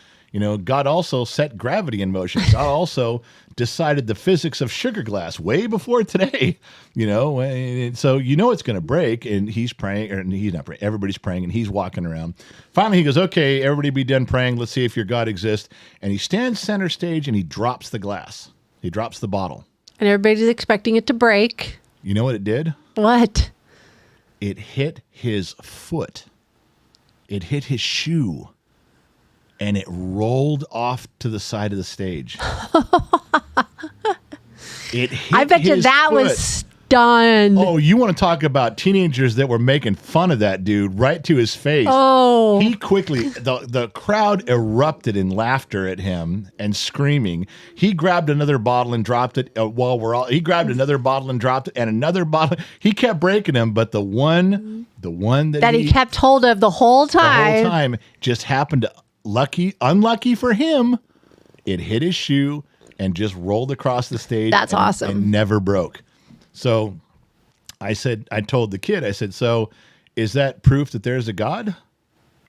God also set gravity in motion. God also decided the physics of sugar glass way before today, so it's going to break, and he's praying, or he's not praying, everybody's praying, and he's walking around. Finally, he goes, okay, everybody be done praying. Let's see if your God exists. And he stands center stage, and he drops the glass. He drops the bottle. And everybody's expecting it to break. You know what it did? What? It hit his foot. It hit his shoe. And it rolled off to the side of the stage. It hit I bet you his that foot. was stunned. Oh, you want to talk about teenagers that were making fun of that dude right to his face. Oh. He quickly, the crowd erupted in laughter at him and screaming. He grabbed another bottle and dropped it he grabbed another bottle and dropped it, and another bottle. He kept breaking them, but the one that he kept hold of the whole time just happened to, unlucky for him, it hit his shoe and just rolled across the stage. That's awesome. And never broke. So I told the kid, I said, so is that proof that there's a God?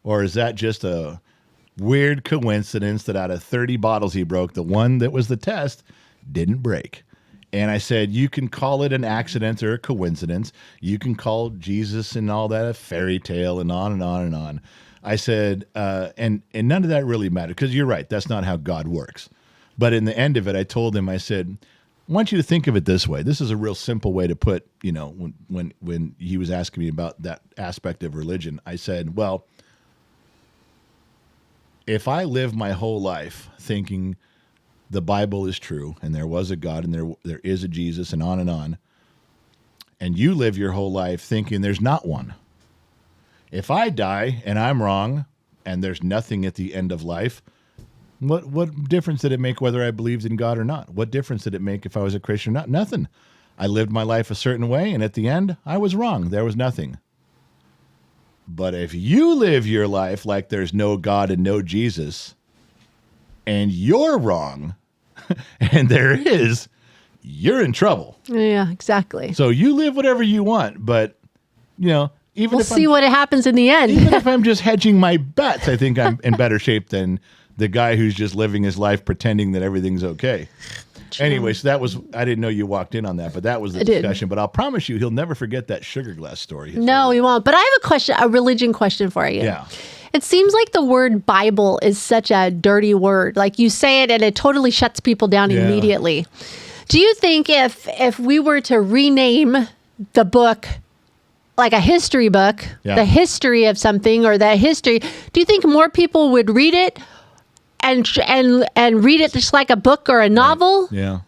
Or is that just a weird coincidence that out of 30 bottles he broke, the one that was the test didn't break? And I said, you can call it an accident or a coincidence. You can call Jesus and all that a fairy tale and on and on and on. I said, and none of that really mattered, because you're right, that's not how God works. But in the end of it, I told him, I said, I want you to think of it this way. This is a real simple way to put, when he was asking me about that aspect of religion, I said, well, if I live my whole life thinking the Bible is true and there was a God and there is a Jesus and on, and you live your whole life thinking there's not one, if I die and I'm wrong and there's nothing at the end of life, what difference did it make whether I believed in God or not? What difference did it make if I was a Christian or not? Nothing. I lived my life a certain way, and at the end, I was wrong. There was nothing. But if you live your life like there's no God and no Jesus, and you're wrong, and there is, you're in trouble. Yeah, exactly. So you live whatever you want, but, even we'll if see what happens in the end. even if I'm just hedging my bets, I think I'm in better shape than the guy who's just living his life pretending that everything's okay. True. Anyway, so I didn't know you walked in on that, but that was the discussion. But I'll promise you, he'll never forget that sugar glass story. No, he won't. But I have a religion question for you. Yeah. It seems like the word Bible is such a dirty word. Like you say it and it totally shuts people down immediately. Do you think if we were to rename the book like a history book, the history of something or the history, do you think more people would read it and read it just like a book or a novel? Right. Yeah.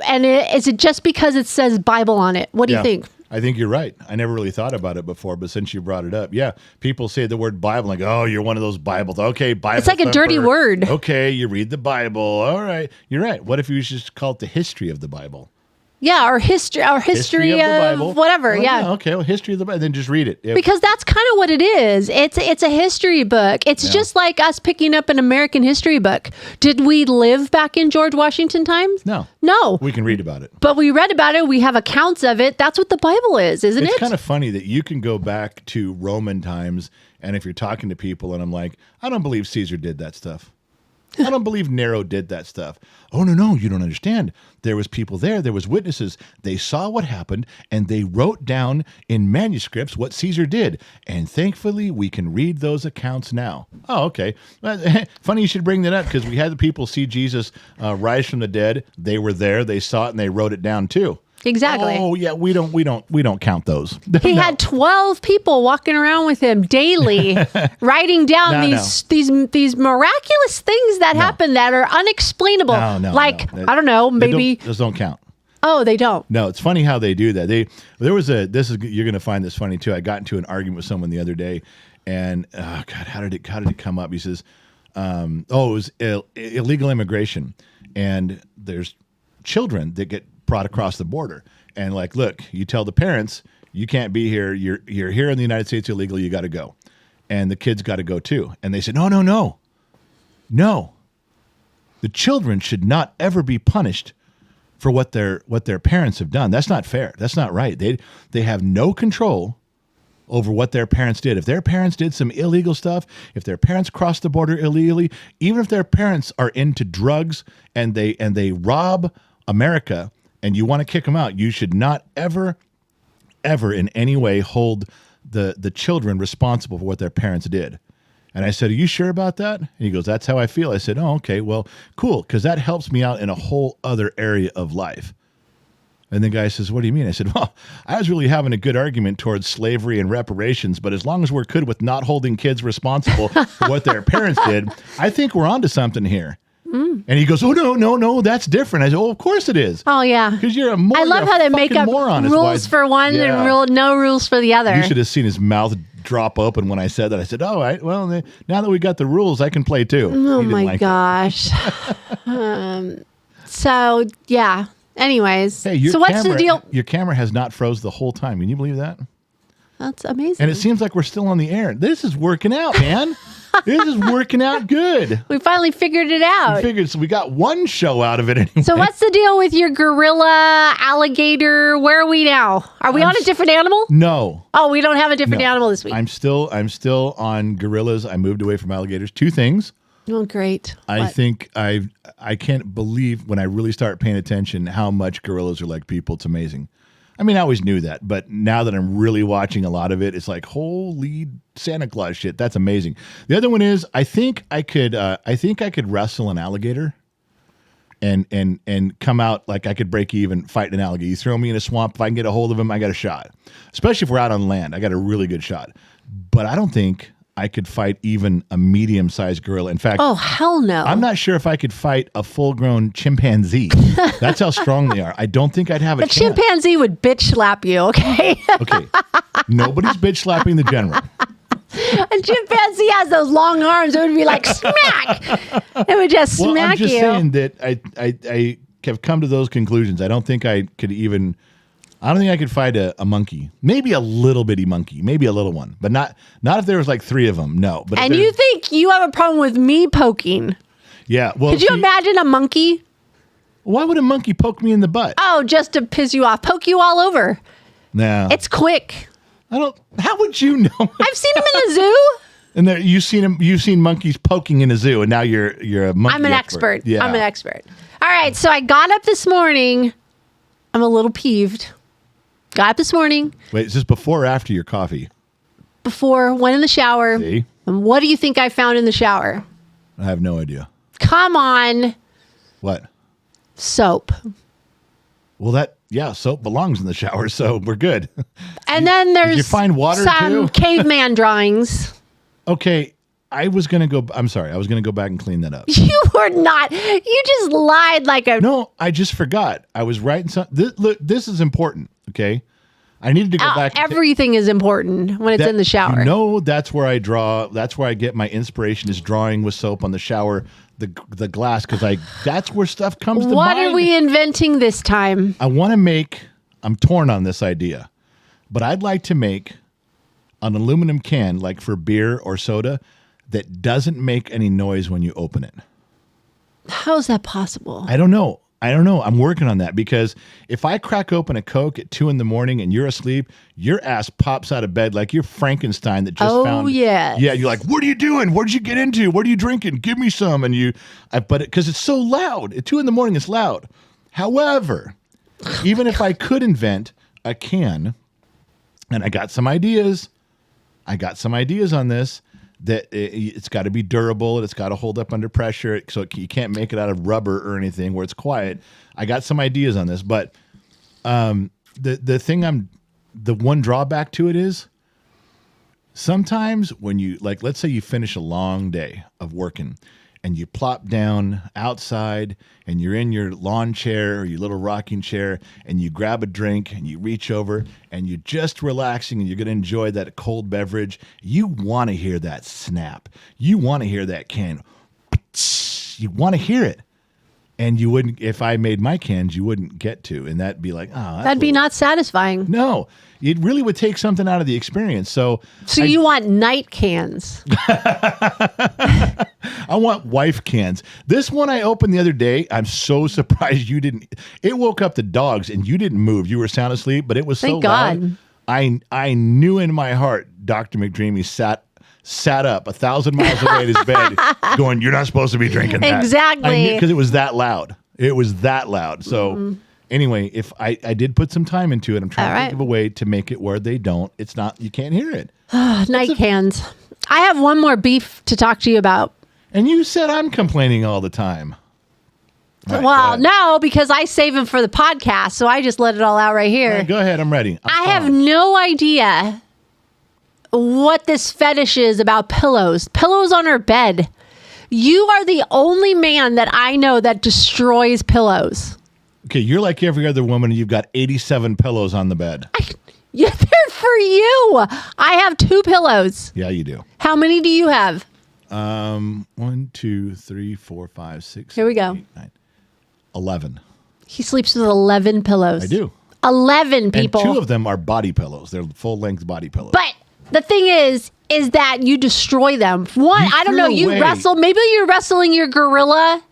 And is it just because it says Bible on it? What do you think? I think you're right. I never really thought about it before, but since you brought it up, people say the word Bible like, oh, you're one of those Bibles. Okay, Bible. It's like a dirty word. Okay, you read the Bible. All right, you're right. What if you just call it the history of the Bible? Yeah, or history of the Bible. Whatever. Well, okay, well, history of the Bible. Then just read it. Because that's kind of what it is. It's a history book. It's just like us picking up an American history book. Did we live back in George Washington times? No. We can read about it. But we read about it. We have accounts of it. That's what the Bible is, isn't it? It's kind of funny that you can go back to Roman times, and if you're talking to people, and I'm like, I don't believe Caesar did that stuff. I don't believe Nero did that stuff. Oh, no, you don't understand. There was people there. There was witnesses. They saw what happened, and they wrote down in manuscripts what Caesar did. And thankfully, we can read those accounts now. Oh, okay. Funny you should bring that up, because we had the people see Jesus rise from the dead. They were there. They saw it, and they wrote it down too. Exactly. Oh yeah, we don't count those. He No. had 12 people walking around with him daily, writing down No, these miraculous things that happen that are unexplainable. No, like, no. I don't know, maybe. Those don't count. Oh, they don't. No, it's funny how they do that. You're going to find this funny too. I got into an argument with someone the other day, and God, how did it come up? He says, it was illegal immigration, and there's children that get brought across the border, and like, look, you tell the parents you can't be here. You're here in the United States illegally. You got to go, and the kids got to go too. And they said, no. The children should not ever be punished for what their parents have done. That's not fair. That's not right. They have no control over what their parents did. If their parents did some illegal stuff, if their parents crossed the border illegally, even if their parents are into drugs and they rob America and you want to kick them out, you should not ever in any way hold the children responsible for what their parents did. And I said, are you sure about that? And he goes, that's how I feel. I said, oh, okay, well, cool, because that helps me out in a whole other area of life. And the guy says, what do you mean? I said, well, I was really having a good argument towards slavery and reparations, but as long as we're good with not holding kids responsible for what their parents did, I think we're onto something here. And he goes, oh, no, that's different. I said, oh, of course it is. Oh, yeah. Because I love how they make up moron, rules for one and no rules for the other. You should have seen his mouth drop open when I said that. I said, all right, well, now that we got the rules, I can play too. Oh, my gosh. So, yeah. Anyways. Hey, so what's the deal? Your camera has not froze the whole time. Can you believe that? That's amazing. And it seems like we're still on the air. This is working out, man. This is working out good. We finally figured it out. So we got one show out of it anyway. So what's the deal with your gorilla, alligator? Where are we now? Are we on a different animal? No. Oh, we don't have a different No. animal this week. I'm still on gorillas. I moved away from alligators. Two things. Oh, great. I What? think I can't believe when I really start paying attention how much gorillas are like people. It's amazing. I mean, I always knew that, but now that I'm really watching a lot of it, it's like, holy Santa Claus shit. That's amazing. The other one is I think I could wrestle an alligator and come out like I could break even fighting an alligator. You throw me in a swamp, if I can get a hold of him, I got a shot. Especially if we're out on land, I got a really good shot. But I don't think I could fight even a medium-sized gorilla. In fact, Oh, hell no. I'm not sure if I could fight a full-grown chimpanzee. That's how strong they are. I don't think I'd have a The chance. chimpanzee would bitch slap you, okay? Okay, nobody's bitch slapping the general. A chimpanzee has those long arms. It would be like smack. It would just Well, smack I'm just you. saying that I have come to those conclusions. I don't think I could fight a monkey. Maybe a little bitty monkey, maybe a little one, but not if there was like three of them. No. But if And there's- you think you have a problem with me poking? yeah. Well, Could you see, imagine a monkey? why would a monkey poke me in the butt? Oh, just to piss you off. Poke you all over. Nah, It's quick. I don't. How would you know? I've seen him in the zoo. And there, you've seen monkeys poking in a zoo, and now you're a monkey. I'm an expert. Yeah. I'm an expert. All right. So I got up this morning. I'm a little peeved. Got up this morning Wait, is this before or after your coffee? went in the shower. See, And what do you think I found in the shower? I have no idea. Come on. What? Soap. Well, soap belongs in the shower, so we're good. And then there's you find water, some too? caveman drawings. Okay, I'm sorry. I was gonna go back and clean that up. You were not. You just lied like a. No, I just forgot. I was writing something. Look, this is important. Okay, I needed to go back. and Everything is important when it's that- in the shower. You know, that's where I draw. That's where I get my inspiration is drawing with soap on the shower, the glass, because that's where stuff comes to What mind. are we inventing this time? I want to make. I'm torn on this idea, but I'd like to make an aluminum can, like for beer or soda, that doesn't make any noise when you open it. How is that possible? I don't know. I'm working on that because if I crack open a Coke at 2 a.m. and you're asleep, your ass pops out of bed like you're Frankenstein that just found. Oh, yes. Yeah, you're like, what are you doing? What did you get into? What are you drinking? Give me some. And because it's so loud. At 2 a.m, it's loud. However, even if I could invent a can, and I got some ideas on this, that it's got to be durable and it's got to hold up under pressure, so you can't make it out of rubber or anything where it's quiet. I got some ideas on this, but The one drawback to it is sometimes when you, like, let's say you finish a long day of working and you plop down outside and you're in your lawn chair or your little rocking chair and you grab a drink and you reach over and you're just relaxing and you're going to enjoy that cold beverage. You want to hear that snap. You want to hear that can. You want to hear it. And you wouldn't, if I made my cans, you wouldn't get to. And that'd be like, that'd be not satisfying. No, it really would take something out of the experience. So you want night cans. I want wife cans. This one I opened the other day. I'm so surprised you didn't. It woke up the dogs and you didn't move. You were sound asleep, but it was so Thank God. loud. I knew in my heart Dr. McDreamy sat up 1,000 miles away in his bed going, you're not supposed to be drinking that. Exactly. Because it was that loud. It was that loud. So anyway, if I did put some time into it, I'm trying to think of a way to make it where they don't. It's not, you can't hear it. Night cans. I have one more beef to talk to you about. And you said I'm complaining all the time. All right, well, no, because I save them for the podcast, so I just let it all out right here. All right, go ahead. I'm ready. I have no idea what this fetish is about pillows. Pillows on our bed. You are the only man that I know that destroys pillows. Okay, you're like every other woman, and you've got 87 pillows on the bed. Yeah, they're for you. I have 2 pillows. Yeah, you do. How many do you have? 1, 2, 3, 4, 5, 6. Here we go. 8, 9, 11. He sleeps with 11 pillows. I do. 11 people. And 2 of them are body pillows. They're full-length body pillows. But the thing is that you destroy them. One, I don't know, you away. wrestle. Maybe you're wrestling your gorilla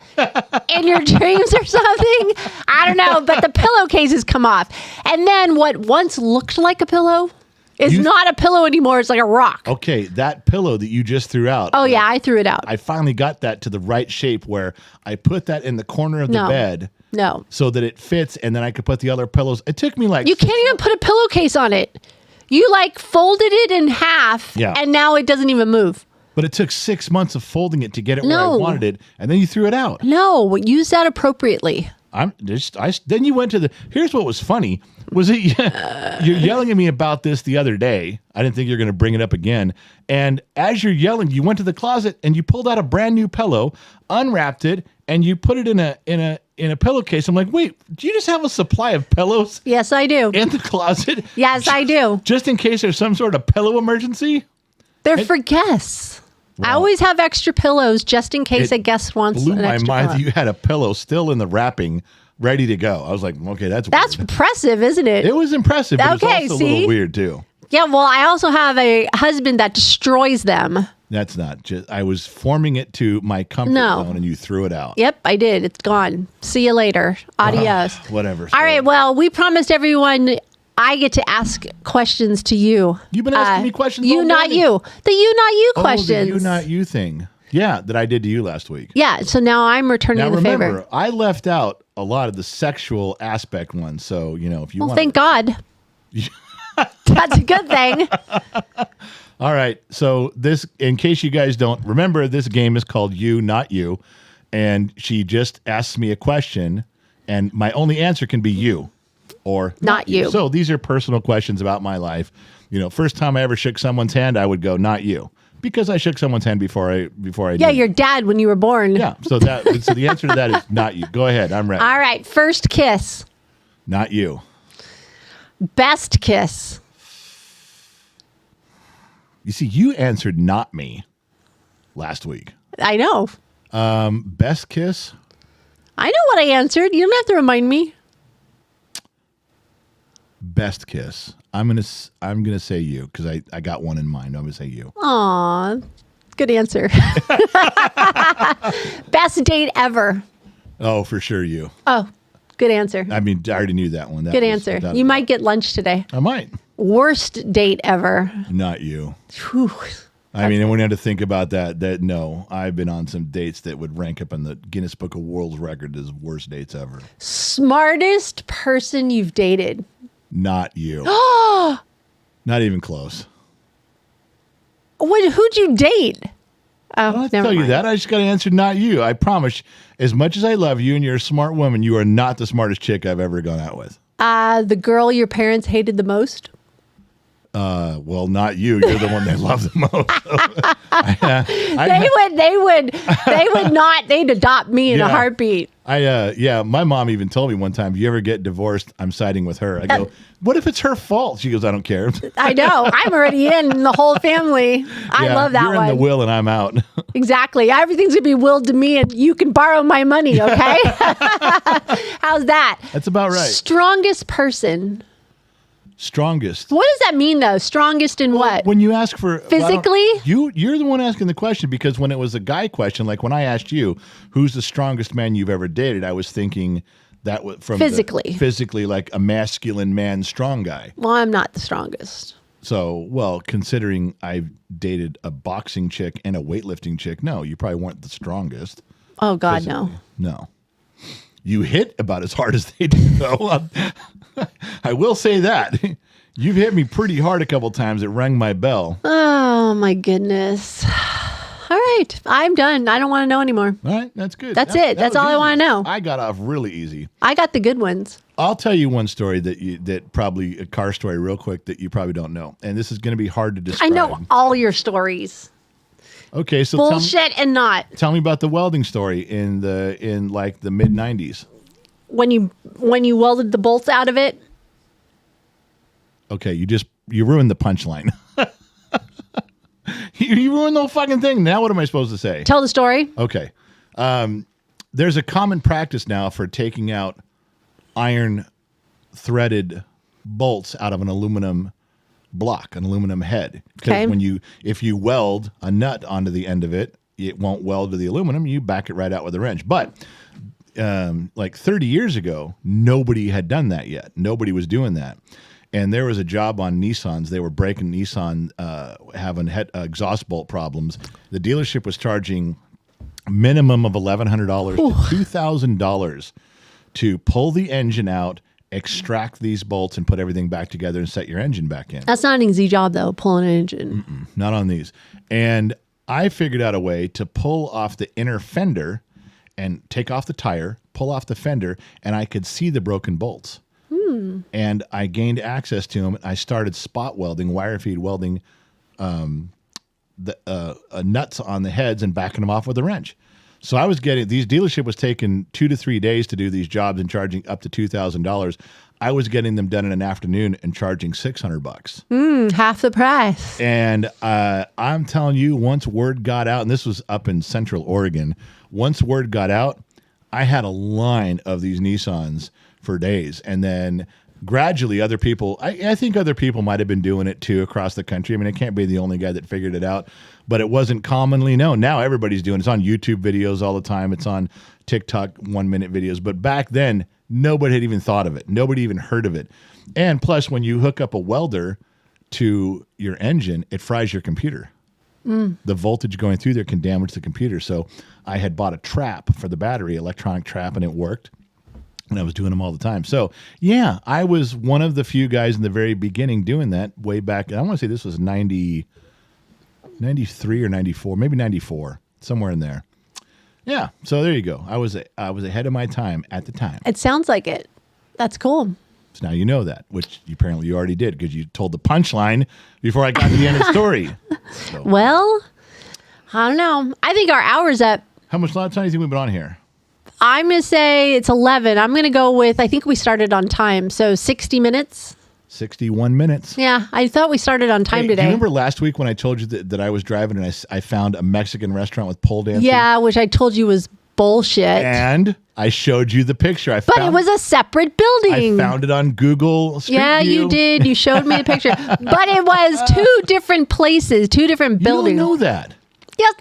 in your dreams or something. I don't know, but the pillowcases come off. And then what once looked like a pillow is not a pillow anymore. It's like a rock. Okay, that pillow that you just threw out. Oh, yeah, I threw it out. I finally got that to the right shape where I put that in the corner of the bed. No. So that it fits, and then I could put the other pillows. It took me like... You can't even put a pillowcase on it. You like folded it in half, and now it doesn't even move. But it took 6 months of folding it to get it where I wanted it, and then you threw it out. No, use that appropriately. Then you went to the... Here's what was funny. Was it... You're yelling at me about this the other day. I didn't think you were going to bring it up again. And as you're yelling, you went to the closet, and you pulled out a brand new pillow, unwrapped it, and you put it in a pillowcase. I'm like, wait, do you just have a supply of pillows? Yes, I do. In the closet? Yes, I do. Just in case there's some sort of pillow emergency? They're for guests. Wow. I always have extra pillows just in case a guest wants an extra pillow. Blew my mind that you had a pillow still in the wrapping, ready to go. I was like, okay, that's weird. Impressive, isn't it? It was impressive, but okay, it's also a little weird, too. Yeah, well, I also have a husband that destroys them. That's not just... I was forming it to my comfort zone, and you threw it out. Yep, I did. It's gone. See you later. Adios. Whatever. All right, well, we promised everyone... I get to ask questions to you. You've been asking me questions You, already. not you. The you, not you questions. The you, not you thing. Yeah, that I did to you last week. Yeah, so now I'm returning the favor. Remember, I left out a lot of the sexual aspect ones, so, if you want... Well, thank God. That's a good thing. All right, so this, in case you guys don't remember, this game is called You, Not You, and she just asks me a question, and my only answer can be you. Or not you. So these are personal questions about my life. First time I ever shook someone's hand, I would go, not you. Because I shook someone's hand before I Yeah, did. your dad when you were born. Yeah, so the answer to that is not you. Go ahead, I'm ready. All right, first kiss. Not you. Best kiss. You see, you answered not me last week. I know. Best kiss? I know what I answered. You don't have to remind me. Best kiss. I'm gonna say you because I got one in mind. I'm gonna say you. Aw, good answer. Best date ever. Oh, for sure you. Oh, good answer. I mean, I already knew that one. Good answer. You might get lunch today. I might. Worst date ever. Not you. Whew. I mean, I wouldn't have to think about that. No, I've been on some dates that would rank up in the Guinness Book of World Record as worst dates ever. Smartest person you've dated. Not you. Not even close. Who'd you date? I don't have to tell you that. I just got to answer not you. I promise, as much as I love you and you're a smart woman, you are not the smartest chick I've ever gone out with. The girl your parents hated the most? Well, not you. You're the one they love the most. They'd adopt me in a Yeah. heartbeat. My mom even told me one time, if you ever get divorced, I'm siding with her. I go, what if it's her fault? She goes, I don't care. I know. I'm already in the whole family. I Yeah, love that you're one. in the will and I'm out. Exactly. Everything's going to be willed to me and you can borrow my money, okay? How's that? That's about right. Strongest person. Strongest. What does that mean, though? Strongest in what? When you ask for Physically? you're the one asking the question, because when it was a guy question, like when I asked you, who's the strongest man you've ever dated, I was thinking that was from physically, like a masculine man, strong guy. Well, I'm not the strongest. So, well, considering I've dated a boxing chick and a weightlifting chick, no, you probably weren't the strongest. Oh, God, physically. no. No. You hit about as hard as they do, though. I will say that. You've hit me pretty hard a couple times. It rang my bell. Oh, my goodness. All right. I'm done. I don't want to know anymore. All right, that's good. That's it. That's was all I easy. wanna know. I got off really easy. I got the good ones. I'll tell you one story that probably a car story real quick that you probably don't know, and this is going to be hard to describe. I know all your stories. Okay, so Bullshit and not. tell me about the welding story in like the mid '90s. When you welded the bolts out of it. Okay, you ruined the punchline. you ruined the whole fucking thing. Now what am I supposed to say? Tell the story. Okay. There's a common practice now for taking out iron threaded bolts out of an aluminum block, an aluminum head. Because Okay. if you weld a nut onto the end of it, it won't weld to the aluminum. You back it right out with a wrench. But like 30 years ago, nobody had done that yet. Nobody was doing that. And there was a job on Nissans. They were breaking Nissan, having exhaust bolt problems. The dealership was charging minimum of $1,100 to $2,000 to pull the engine out, extract these bolts, and put everything back together and set your engine back in. That's not an easy job, though, pulling an engine. Not on these. And I figured out a way to pull off the inner fender and take off the tire, pull off the fender, and I could see the broken bolts. And I gained access to them. I started spot welding, wire feed welding nuts on the heads and backing them off with a wrench. So I was getting, these dealership was taking 2 to 3 days to do these jobs and charging up to $2,000. I was getting them done in an afternoon and charging $600. Half the price. And I'm telling you, once word got out, and this was up in Central Oregon, once word got out, I had a line of these Nissans for days. And then gradually other people, I think other people might have been doing it too across the country. I mean, I can't be the only guy that figured it out, but it wasn't commonly known. Now everybody's doing it. It's on YouTube videos all the time. It's on TikTok 1-minute videos. But back then, nobody had even thought of it. Nobody even heard of it. And plus, when you hook up a welder to your engine, it fries your computer. The voltage going through there can damage the computer. So I had bought a trap for the battery, electronic trap, and it worked. And I was doing them all the time. So, yeah, I was one of the few guys in the very beginning doing that way back. I want to say this was 93 or 94, maybe 94, somewhere in there. Yeah, so there you go. I was ahead of my time at the time. It sounds like it. That's cool. So now you know that, which apparently you already did because you told the punchline before I got to the end of the story. So, Well, I don't know. I think our hour's up. how much time do you think we've been on here? I'm going to say it's 11. I'm going to go with, I think we started on time. So 60 minutes. 61 minutes. Yeah, I thought we started on time Hey, today. do you remember last week when I told you that I was driving and I found a Mexican restaurant with pole dancing? Yeah, which I told you was bullshit. And I showed you the picture. But it was a separate building. I found it on Google Street Yeah, View. you did. You showed me the picture. But it was 2 different places, 2 different You buildings. don't know that. Yes.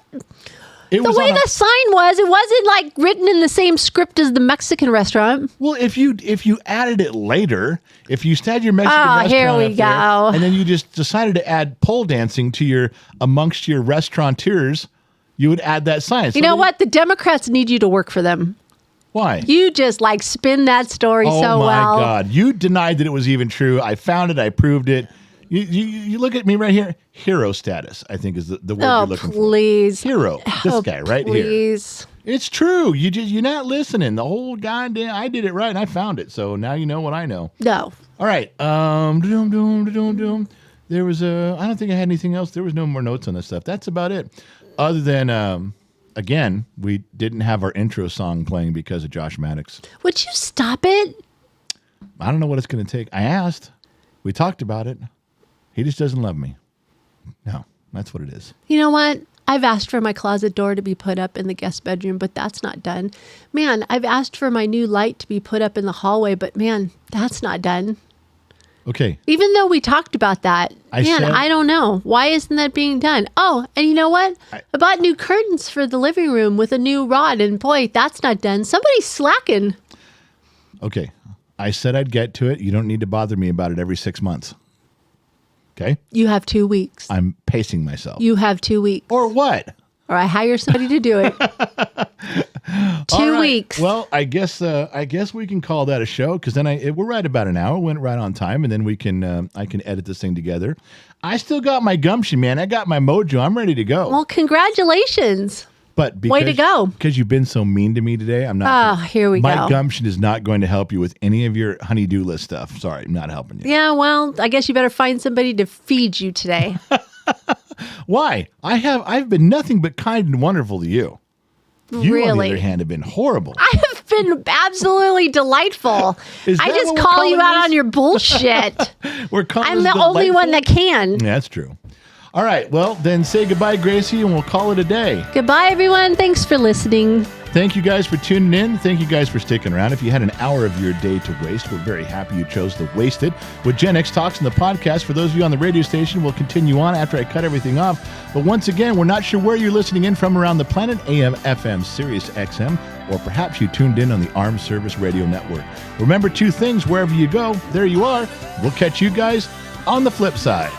It The was way on a- the sign was, it wasn't like written in the same script as the Mexican restaurant. Well, if you added it later, if you had your Mexican restaurant here we up there, go. and then you just decided to add pole dancing to amongst your restaurateurs, you would add that sign. So You know then- what? The Democrats need you to work for them. Why? You just like spin that story Oh so my well. God! You denied that it was even true. I found it. I proved it. You look at me right here. Hero status, I think, is the word Oh, you're looking please. for. Hero. This guy right here. Please. It's true. You're not listening. The whole goddamn. I did it right, and I found it. So now you know what I know. No. All right. There was I don't think I had anything else. There was no more notes on this stuff. That's about it. Other than again, we didn't have our intro song playing because of Josh Maddox. Would you stop it? I don't know what it's going to take. I asked. We talked about it. He just doesn't love me. No, that's what it is. You know what? I've asked for my closet door to be put up in the guest bedroom, but that's not done. Man, I've asked for my new light to be put up in the hallway, but man, that's not done. Okay. Even though we talked about that, I don't know. Why isn't that being done? Oh, and you know what? I bought new curtains for the living room with a new rod, and boy, that's not done. Somebody's slacking. Okay. I said I'd get to it. You don't need to bother me about it every 6 months. Okay? You have 2 weeks. I'm pacing myself. You have 2 weeks. Or what? Or I hire somebody to do it. 2 weeks. Well, I guess we can call that a show because then we're right about an hour. Went right on time, and then we can I can edit this thing together. I still got my gumption, man. I got my mojo. I'm ready to go. Well, congratulations. But way to go. Because you've been so mean to me today, I'm not. Oh, here we go. My gumption is not going to help you with any of your honey-do list stuff. Sorry, I'm not helping you. Yeah, well, I guess you better find somebody to feed you today. Why? I've been nothing but kind and wonderful to you. You, really? on the other hand, have been horrible. I have been absolutely delightful. I just what call we're you calling out this? on your bullshit. I'm the only one that can. Yeah, that's true. All right, well, then say goodbye, Gracie, and we'll call it a day. Goodbye, everyone. Thanks for listening. Thank you guys for tuning in. Thank you guys for sticking around. If you had an hour of your day to waste, we're very happy you chose to waste it with Gen X Talks and the podcast. For those of you on the radio station, we'll continue on after I cut everything off. But once again, we're not sure where you're listening in from around the planet, AM, FM, Sirius XM, or perhaps you tuned in on the Armed Service Radio Network. Remember 2 things, wherever you go, there you are. We'll catch you guys on the flip side.